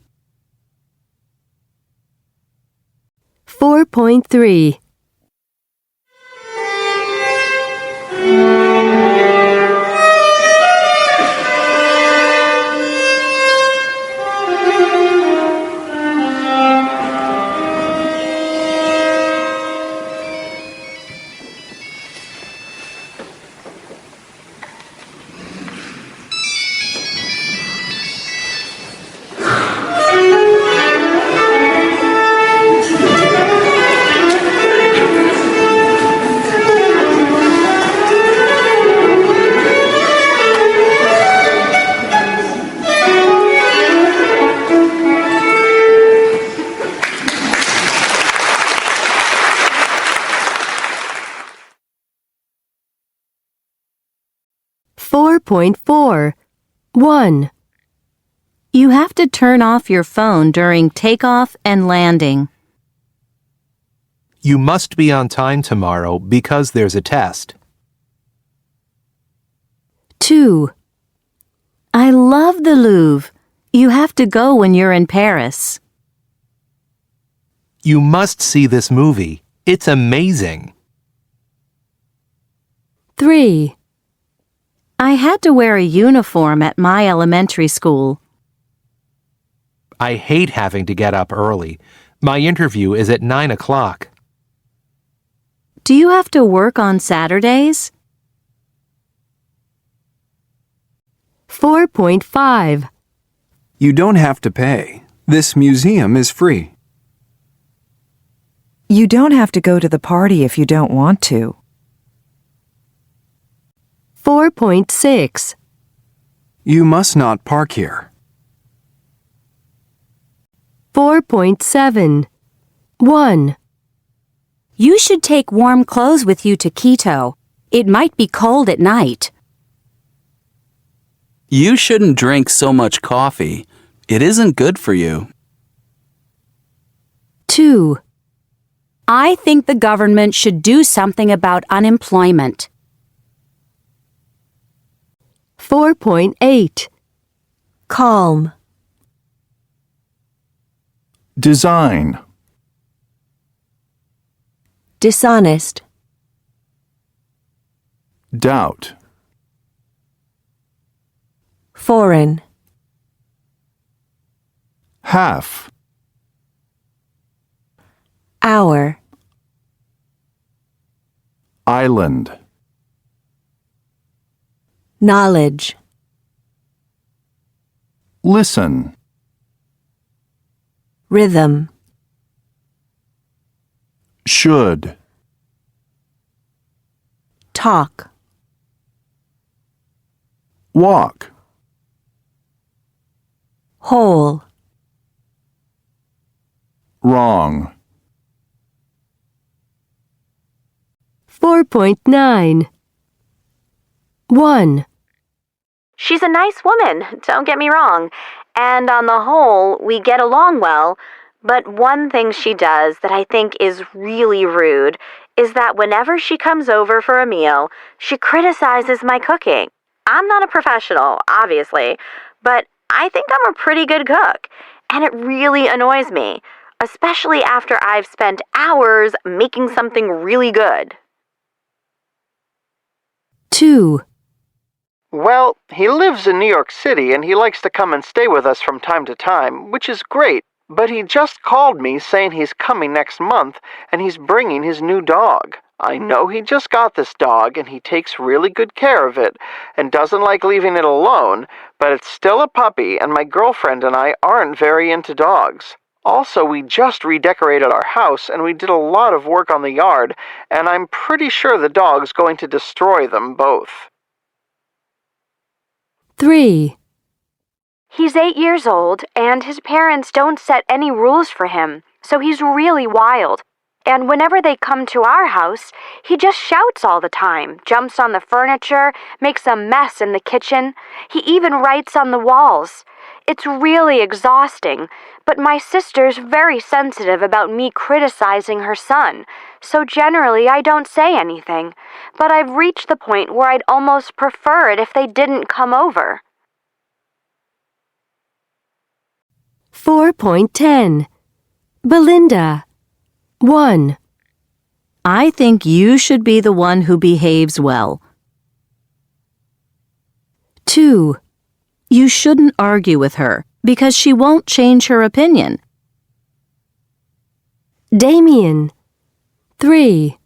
Speaker 1: 4.3 4.4 1.
Speaker 3: You have to turn off your phone during takeoff and landing.
Speaker 7: You must be on time tomorrow because there's a test.
Speaker 1: 2.
Speaker 3: I love the Louvre. You have to go when you're in Paris.
Speaker 7: You must see this movie. It's amazing.
Speaker 1: 3.
Speaker 3: I had to wear a uniform at my elementary school.
Speaker 7: I hate having to get up early. My interview is at 9 o'clock.
Speaker 3: Do you have to work on Saturdays?
Speaker 1: 4.5
Speaker 9: You don't have to pay. This museum is free.
Speaker 6: You don't have to go to the party if you don't want to.
Speaker 1: 4.6
Speaker 9: You must not park here.
Speaker 1: 4.7 1.
Speaker 8: You should take warm clothes with you to Quito. It might be cold at night.
Speaker 18: You shouldn't drink so much coffee. It isn't good for you.
Speaker 1: 2.
Speaker 8: I think the government should do something about unemployment.
Speaker 1: 4.8 Calm.
Speaker 5: Design.
Speaker 10: Dishonest.
Speaker 5: Doubt.
Speaker 10: Foreign.
Speaker 5: Half.
Speaker 10: Hour.
Speaker 5: Island.
Speaker 10: Knowledge.
Speaker 5: Listen.
Speaker 10: Rhythm.
Speaker 5: Should.
Speaker 10: Talk.
Speaker 5: Walk.
Speaker 10: Whole.
Speaker 5: Wrong.
Speaker 1: 4.9 1.
Speaker 3: She's a nice woman, don't get me wrong. And on the whole, we get along well. But one thing she does that I think is really rude is that whenever she comes over for a meal, she criticizes my cooking. I'm not a professional, obviously, but I think I'm a pretty good cook. And it really annoys me, especially after I've spent hours making something really good.
Speaker 1: 2.
Speaker 4: Well, he lives in New York City and he likes to come and stay with us from time to time, which is great. But he just called me saying he's coming next month and he's bringing his new dog. I know he just got this dog and he takes really good care of it and doesn't like leaving it alone, but it's still a puppy and my girlfriend and I aren't very into dogs. Also, we just redecorated our house and we did a lot of work on the yard, and I'm pretty sure the dog's going to destroy them both.
Speaker 1: 3.
Speaker 8: He's 8 years old, and his parents don't set any rules for him, so he's really wild. And whenever they come to our house, he just shouts all the time, jumps on the furniture, makes a mess in the kitchen. He even writes on the walls. It's really exhausting, but my sister's very sensitive about me criticizing her son, so generally I don't say anything. But I've reached the point where I'd almost prefer it if they didn't come over.
Speaker 1: 4.10 Belinda 1.
Speaker 3: I think you should be the one who behaves well. 2. You shouldn't argue with her because she won't change her opinion.
Speaker 1: Damien 3.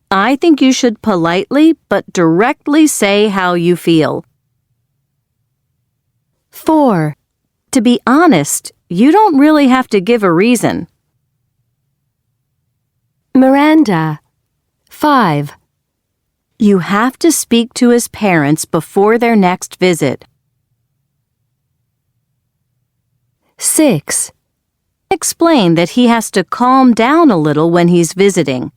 Speaker 3: I think you should politely but directly say how you feel.
Speaker 1: 4.
Speaker 3: To be honest, you don't really have to give a reason.
Speaker 1: Miranda 5.
Speaker 3: You have to speak to his parents before their next visit.
Speaker 1: 6.
Speaker 3: Explain that he has to calm down a little when he's visiting.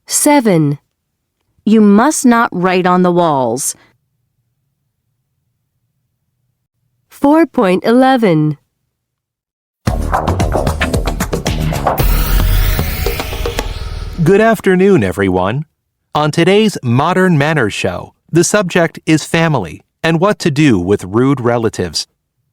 Speaker 1: 7.
Speaker 3: You must not write on the walls.
Speaker 1: 4.11
Speaker 7: Good afternoon, everyone. On today's Modern Manners Show, the subject is family and what to do with rude relatives.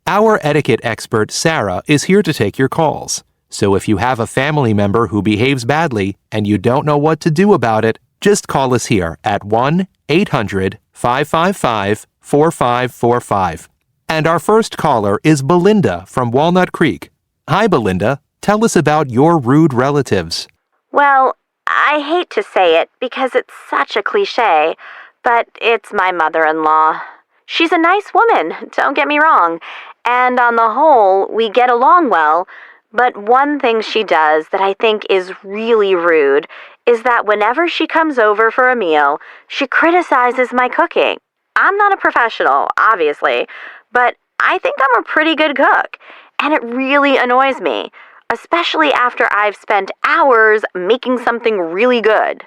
Speaker 7: Our etiquette expert, Sarah, is here to take your calls. So if you have a family member who behaves badly and you don't know what to do about it, just call us here at 1-800-555-4545. And our first caller is Belinda from Walnut Creek. Hi, Belinda. Tell us about your rude relatives.
Speaker 19: Well, I hate to say it because it's such a cliche, but it's my mother-in-law. She's a nice woman, don't get me wrong, and on the whole, we get along well, but one thing she does that I think is really rude is that whenever she comes over for a meal, she criticizes my cooking. I'm not a professional, obviously, but I think I'm a pretty good cook, and it really annoys me, especially after I've spent hours making something really good.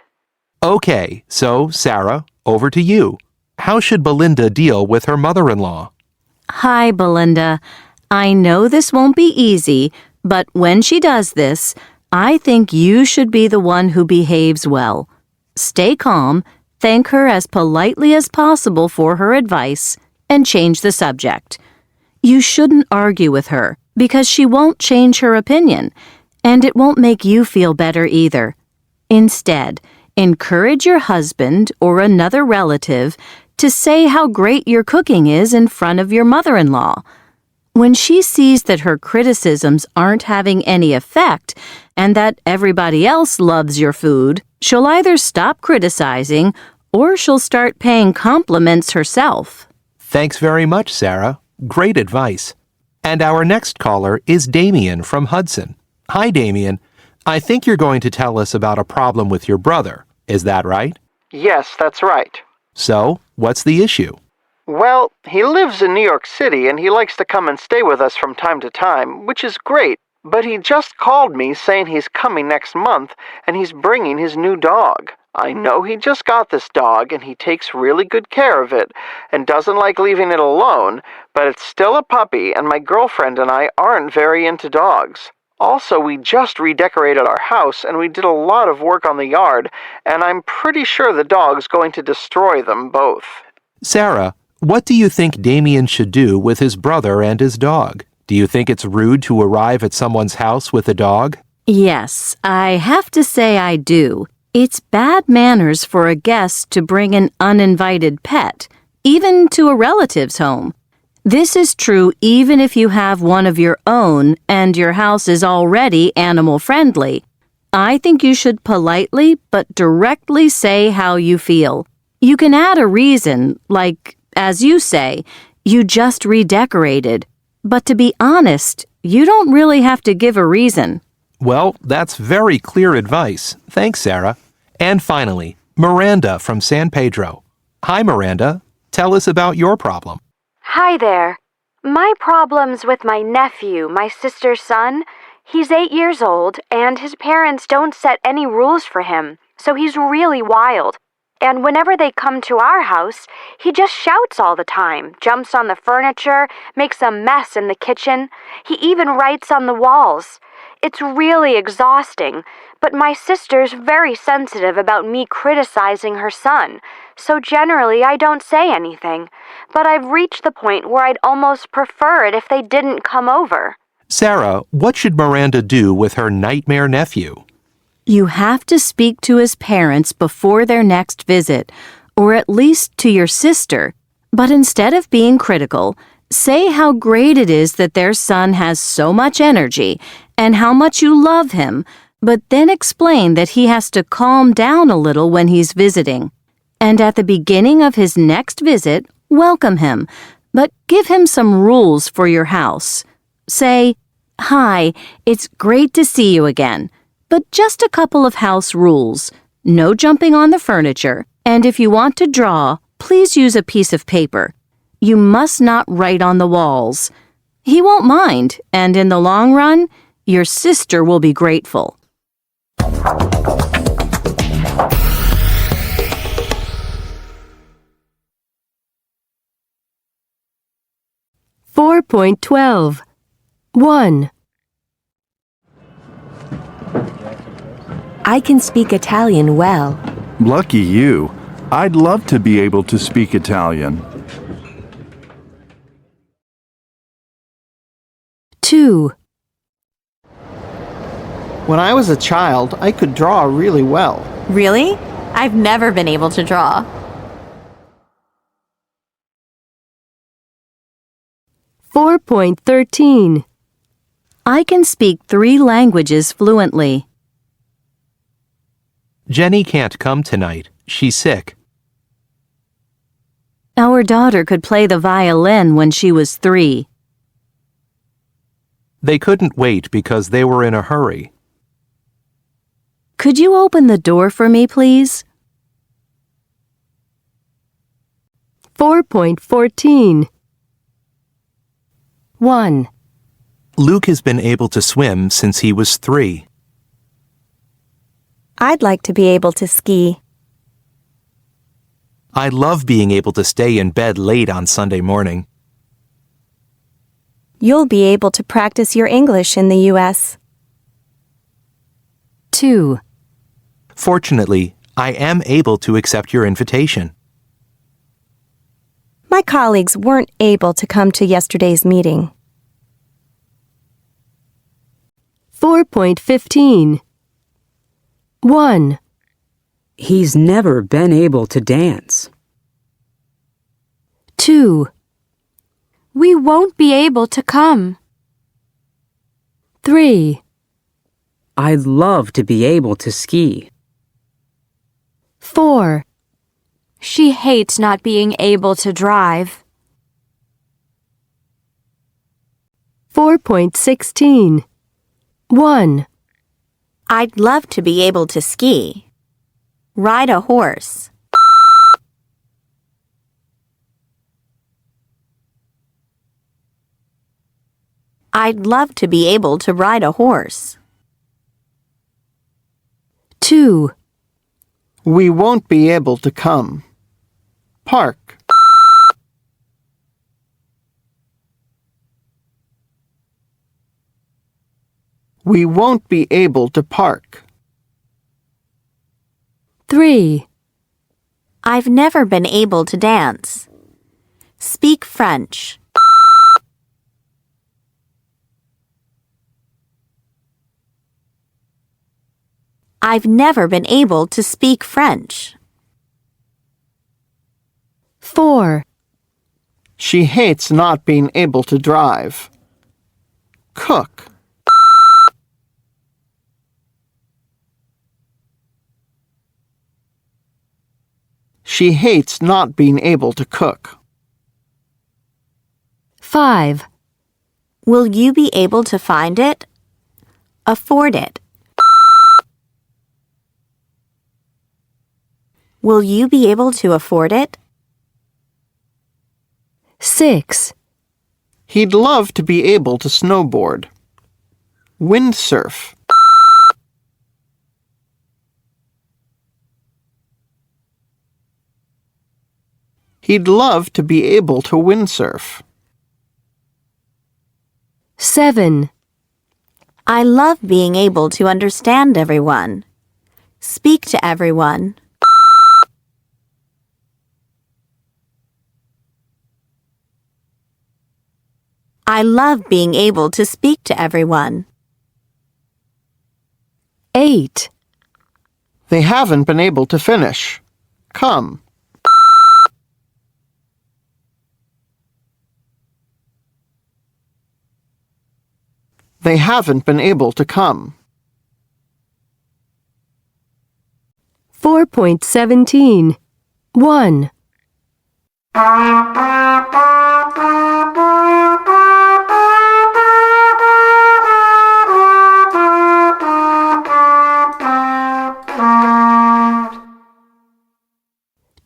Speaker 7: Okay, so Sarah, over to you. How should Belinda deal with her mother-in-law?
Speaker 3: Hi, Belinda. I know this won't be easy, but when she does this, I think you should be the one who behaves well. Stay calm, thank her as politely as possible for her advice, and change the subject. You shouldn't argue with her because she won't change her opinion, and it won't make you feel better either. Instead, encourage your husband or another relative to say how great your cooking is in front of your mother-in-law. When she sees that her criticisms aren't having any effect and that everybody else loves your food, she'll either stop criticizing or she'll start paying compliments herself.
Speaker 7: Thanks very much, Sarah. Great advice. And our next caller is Damien from Hudson. Hi, Damien. I think you're going to tell us about a problem with your brother. Is that right?
Speaker 4: Yes, that's right.
Speaker 7: So, what's the issue?
Speaker 4: Well, he lives in New York City and he likes to come and stay with us from time to time, which is great. But he just called me saying he's coming next month and he's bringing his new dog. I know he just got this dog and he takes really good care of it and doesn't like leaving it alone, but it's still a puppy and my girlfriend and I aren't very into dogs. Also, we just redecorated our house and we did a lot of work on the yard, and I'm pretty sure the dog's going to destroy them both.
Speaker 7: Sarah, what do you think Damien should do with his brother and his dog? Do you think it's rude to arrive at someone's house with a dog?
Speaker 3: Yes, I have to say I do. It's bad manners for a guest to bring an uninvited pet, even to a relative's home. This is true even if you have one of your own and your house is already animal-friendly. I think you should politely but directly say how you feel. You can add a reason, like, as you say, you just redecorated. But to be honest, you don't really have to give a reason.
Speaker 7: Well, that's very clear advice. Thanks, Sarah. And finally, Miranda from San Pedro. Hi, Miranda. Tell us about your problem.
Speaker 8: Hi there. My problem's with my nephew, my sister's son. He's 8 years old, and his parents don't set any rules for him, so he's really wild. And whenever they come to our house, he just shouts all the time, jumps on the furniture, makes a mess in the kitchen. He even writes on the walls. It's really exhausting, but my sister's very sensitive about me criticizing her son, so generally I don't say anything. But I've reached the point where I'd almost prefer it if they didn't come over.
Speaker 7: Sarah, what should Miranda do with her nightmare nephew?
Speaker 3: You have to speak to his parents before their next visit, or at least to your sister. But instead of being critical, say how great it is that their son has so much energy and how much you love him, but then explain that he has to calm down a little when he's visiting. And at the beginning of his next visit, welcome him, but give him some rules for your house. Say, "Hi, it's great to see you again." But just a couple of house rules. No jumping on the furniture, and if you want to draw, please use a piece of paper. You must not write on the walls. He won't mind, and in the long run, your sister will be grateful.
Speaker 1: (4.12) 1.
Speaker 10: I can speak Italian well.
Speaker 5: Lucky you. I'd love to be able to speak Italian.
Speaker 1: 2.
Speaker 4: When I was a child, I could draw really well.
Speaker 20: Really? I've never been able to draw.
Speaker 1: 4.13.
Speaker 3: I can speak 3 languages fluently.
Speaker 7: Jenny can't come tonight. She's sick.
Speaker 3: Our daughter could play the violin when she was 3.
Speaker 7: They couldn't wait because they were in a hurry.
Speaker 3: Could you open the door for me, please?
Speaker 1: 4.14. 1.
Speaker 7: Luke has been able to swim since he was 3.
Speaker 20: I'd like to be able to ski.
Speaker 7: I love being able to stay in bed late on Sunday morning.
Speaker 20: You'll be able to practice your English in the U.S.
Speaker 1: 2.
Speaker 7: Fortunately, I am able to accept your invitation.
Speaker 20: My colleagues weren't able to come to yesterday's meeting.
Speaker 1: 4.15. 1.
Speaker 11: He's never been able to dance.
Speaker 8: 2. We won't be able to come.
Speaker 1: 3.
Speaker 11: I'd love to be able to ski.
Speaker 1: 4.
Speaker 8: She hates not being able to drive.
Speaker 1: 4.16. 1.
Speaker 20: I'd love to be able to ski. Ride a horse. I'd love to be able to ride a horse.
Speaker 1: 2.
Speaker 4: We won't be able to come. Park. We won't be able to park.
Speaker 1: 3.
Speaker 20: I've never been able to dance. Speak French. I've never been able to speak French.
Speaker 1: 4.
Speaker 4: She hates not being able to drive. Cook. She hates not being able to cook.
Speaker 1: 5.
Speaker 20: Will you be able to find it? Afford it. Will you be able to afford it?
Speaker 1: 6.
Speaker 4: He'd love to be able to snowboard. Windsurf. He'd love to be able to windsurf.
Speaker 1: 7.
Speaker 20: I love being able to understand everyone. Speak to everyone. I love being able to speak to everyone.
Speaker 1: 8.
Speaker 4: They haven't been able to finish. Come. They haven't been able to come.
Speaker 1: 4.17. 1.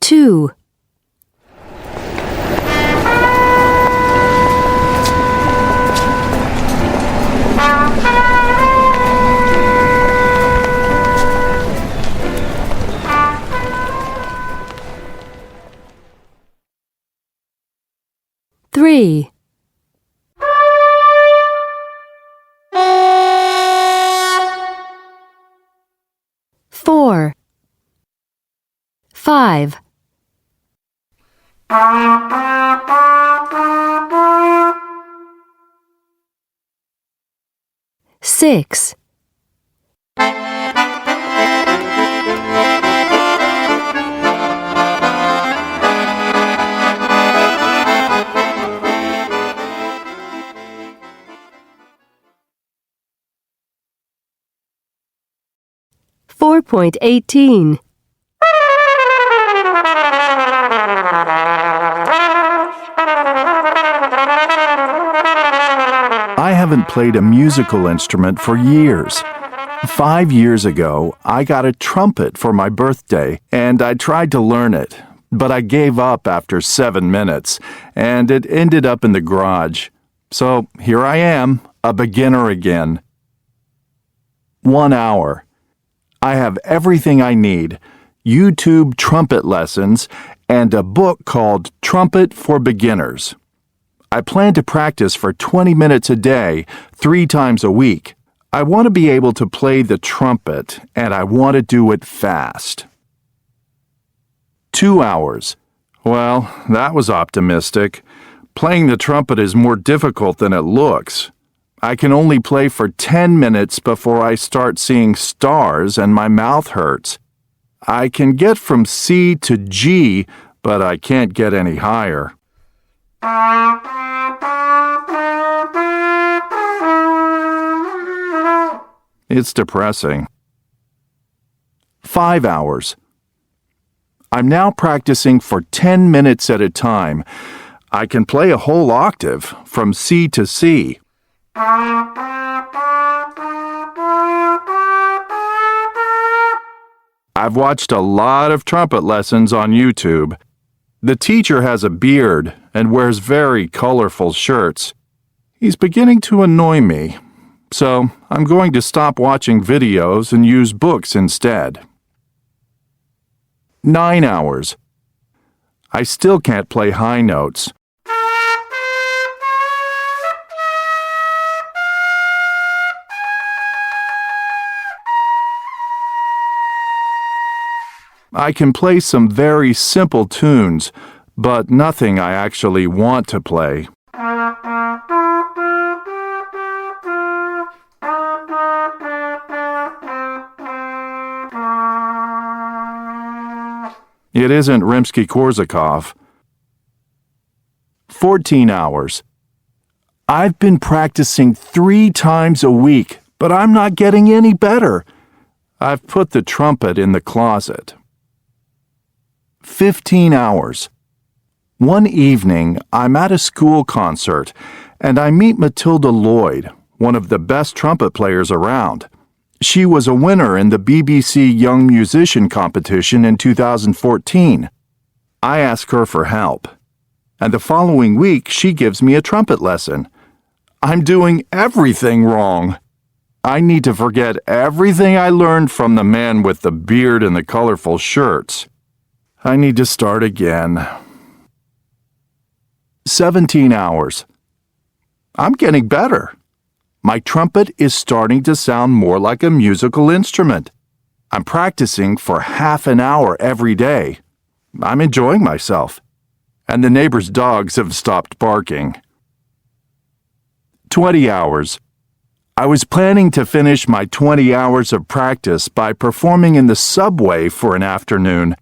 Speaker 1: Two. 3. 4. 5. 6. 4.18.
Speaker 5: I haven't played a musical instrument for years. 5 years ago, I got a trumpet for my birthday, and I tried to learn it, but I gave up after 7 minutes, and it ended up in the garage. So here I am, a beginner again. 1 hour. I have everything I need: YouTube trumpet lessons and a book called Trumpet for Beginners. I plan to practice for 20 minutes a day, 3 times a week. I want to be able to play the trumpet, and I want to do it fast. 2 hours. Well, that was optimistic. Playing the trumpet is more difficult than it looks. I can only play for 10 minutes before I start seeing stars and my mouth hurts. I can get from C to G, but I can't get any higher. It's depressing. 5 hours. I'm now practicing for 10 minutes at a time. I can play a whole octave from C to C. I've watched a lot of trumpet lessons on YouTube. The teacher has a beard and wears very colorful shirts. He's beginning to annoy me, so I'm going to stop watching videos and use books instead. 9 hours. I still can't play high notes. I can play some very simple tunes, but nothing I actually want to play. It isn't Rimsky-Korsakov. 14 hours. I've been practicing 3 times a week, but I'm not getting any better. I've put the trumpet in the closet. 15 hours. One evening, I'm at a school concert, and I meet Matilda Lloyd, one of the best trumpet players around. She was a winner in the BBC Young Musician competition in 2014. I ask her for help, and the following week she gives me a trumpet lesson. I'm doing everything wrong. I need to forget everything I learned from the man with the beard and the colorful shirts. I need to start again. 17 hours. I'm getting better. My trumpet is starting to sound more like a musical instrument. I'm practicing for half an hour every day. I'm enjoying myself. And the neighbors' dogs have stopped barking. 20 hours. I was planning to finish my 20 hours of practice by performing in the subway for an afternoon,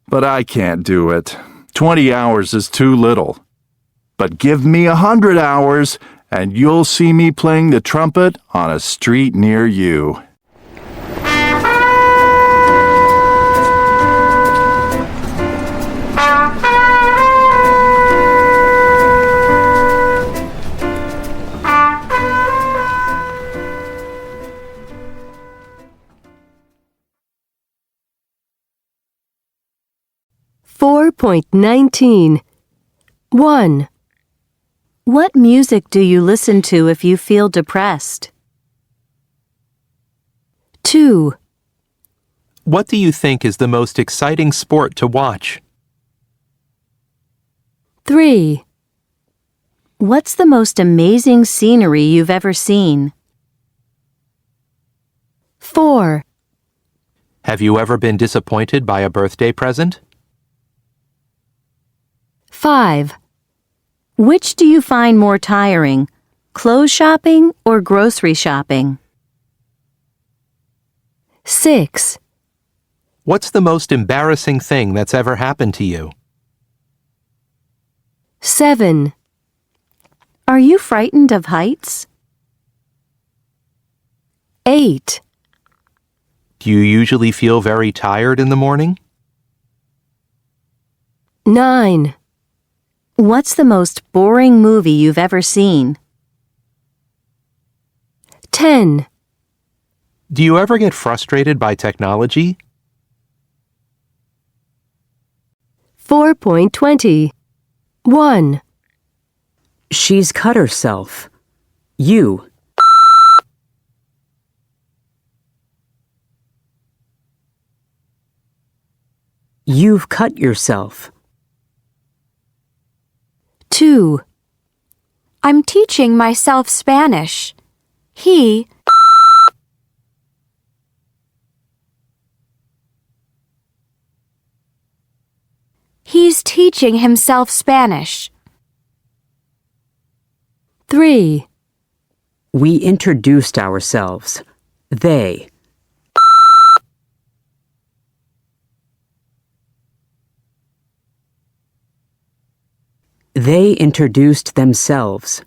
Speaker 5: but I can't do it. 20 hours is too little. But give me 100 hours, and you'll see me playing the trumpet on a street near you.
Speaker 1: .19. 1.
Speaker 3: What music do you listen to if you feel depressed?
Speaker 1: 2.
Speaker 7: What do you think is the most exciting sport to watch?
Speaker 1: 3.
Speaker 3: What's the most amazing scenery you've ever seen?
Speaker 1: 4.
Speaker 7: Have you ever been disappointed by a birthday present?
Speaker 1: 5.
Speaker 3: Which do you find more tiring, clothes shopping or grocery shopping?
Speaker 1: 6.
Speaker 7: What's the most embarrassing thing that's ever happened to you?
Speaker 1: 7.
Speaker 3: Are you frightened of heights?
Speaker 1: 8.
Speaker 7: Do you usually feel very tired in the morning?
Speaker 1: 9.
Speaker 3: What's the most boring movie you've ever seen?
Speaker 1: 10.
Speaker 7: Do you ever get frustrated by technology?
Speaker 1: 4.20. 1.
Speaker 11: She's cut herself. You. You've cut yourself.
Speaker 1: 2.
Speaker 8: I'm teaching myself Spanish. He's teaching himself Spanish.
Speaker 1: 3.
Speaker 11: We introduced ourselves. They. They introduced themselves.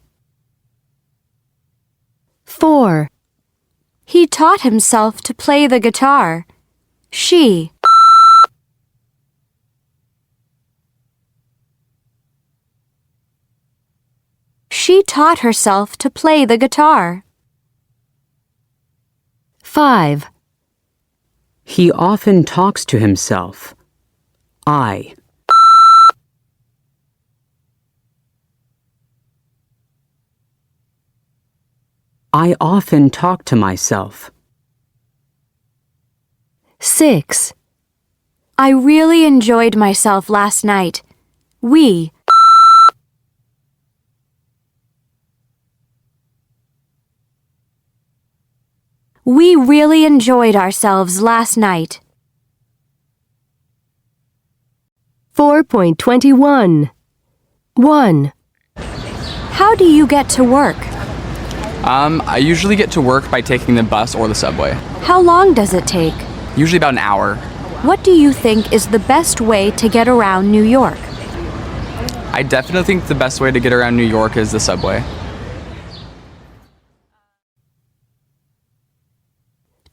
Speaker 8: 4. He taught himself to play the guitar. She taught herself to play the guitar.
Speaker 1: 5.
Speaker 11: He often talks to himself. I. I often talk to myself.
Speaker 8: 6. I really enjoyed myself last night. We really enjoyed ourselves last night.
Speaker 1: 4.21. 1.
Speaker 8: How do you get to work?
Speaker 21: I usually get to work by taking the bus or the subway.
Speaker 8: How long does it take?
Speaker 21: Usually about an hour.
Speaker 8: What do you think is the best way to get around New York?
Speaker 21: I definitely think the best way to get around New York is the subway.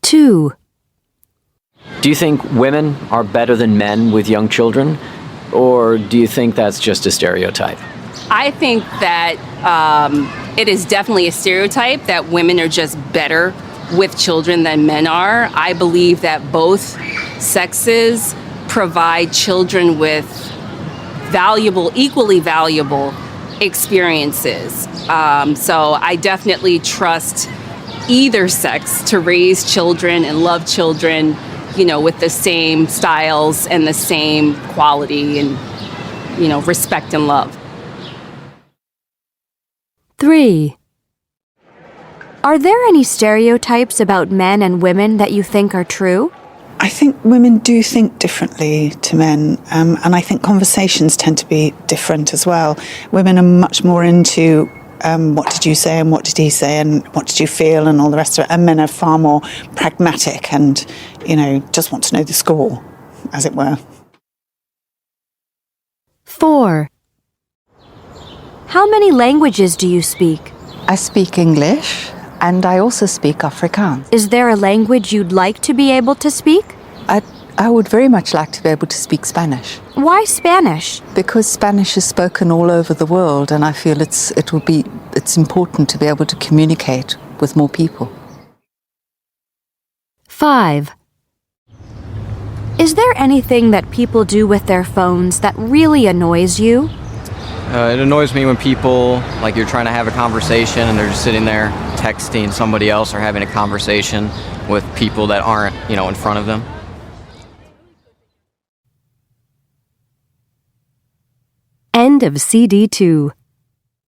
Speaker 1: 2.
Speaker 22: Do you think women are better than men with young children? Or do you think that's just a stereotype?
Speaker 23: I think that it is definitely a stereotype that women are just better with children than men are. I believe that both sexes provide children with equally valuable experiences. So I definitely trust either sex to raise children and love children, you know, with the same styles and the same quality and, you know, respect and love.
Speaker 1: 3.
Speaker 8: Are there any stereotypes about men and women that you think are true?
Speaker 2: I think women do think differently to men, and I think conversations tend to be different as well. Women are much more into what did you say and what did he say and what did you feel and all the rest of it, and men are far more pragmatic and, you know, just want to know the score, as it were.
Speaker 1: 4.
Speaker 8: How many languages do you speak?
Speaker 12: I speak English and I also speak Afrikaans.
Speaker 8: Is there a language you'd like to be able to speak?
Speaker 12: I would very much like to be able to speak Spanish.
Speaker 8: Why Spanish?
Speaker 12: Because Spanish is spoken all over the world, and I feel it's important to be able to communicate with more people.
Speaker 1: 5.
Speaker 8: Is there anything that people do with their phones that really annoys you?
Speaker 17: It annoys me when people, like you're trying to have a conversation and they're just sitting there texting somebody else or having a conversation with people that aren't, you know, in front of them.
Speaker 1: End of CD2.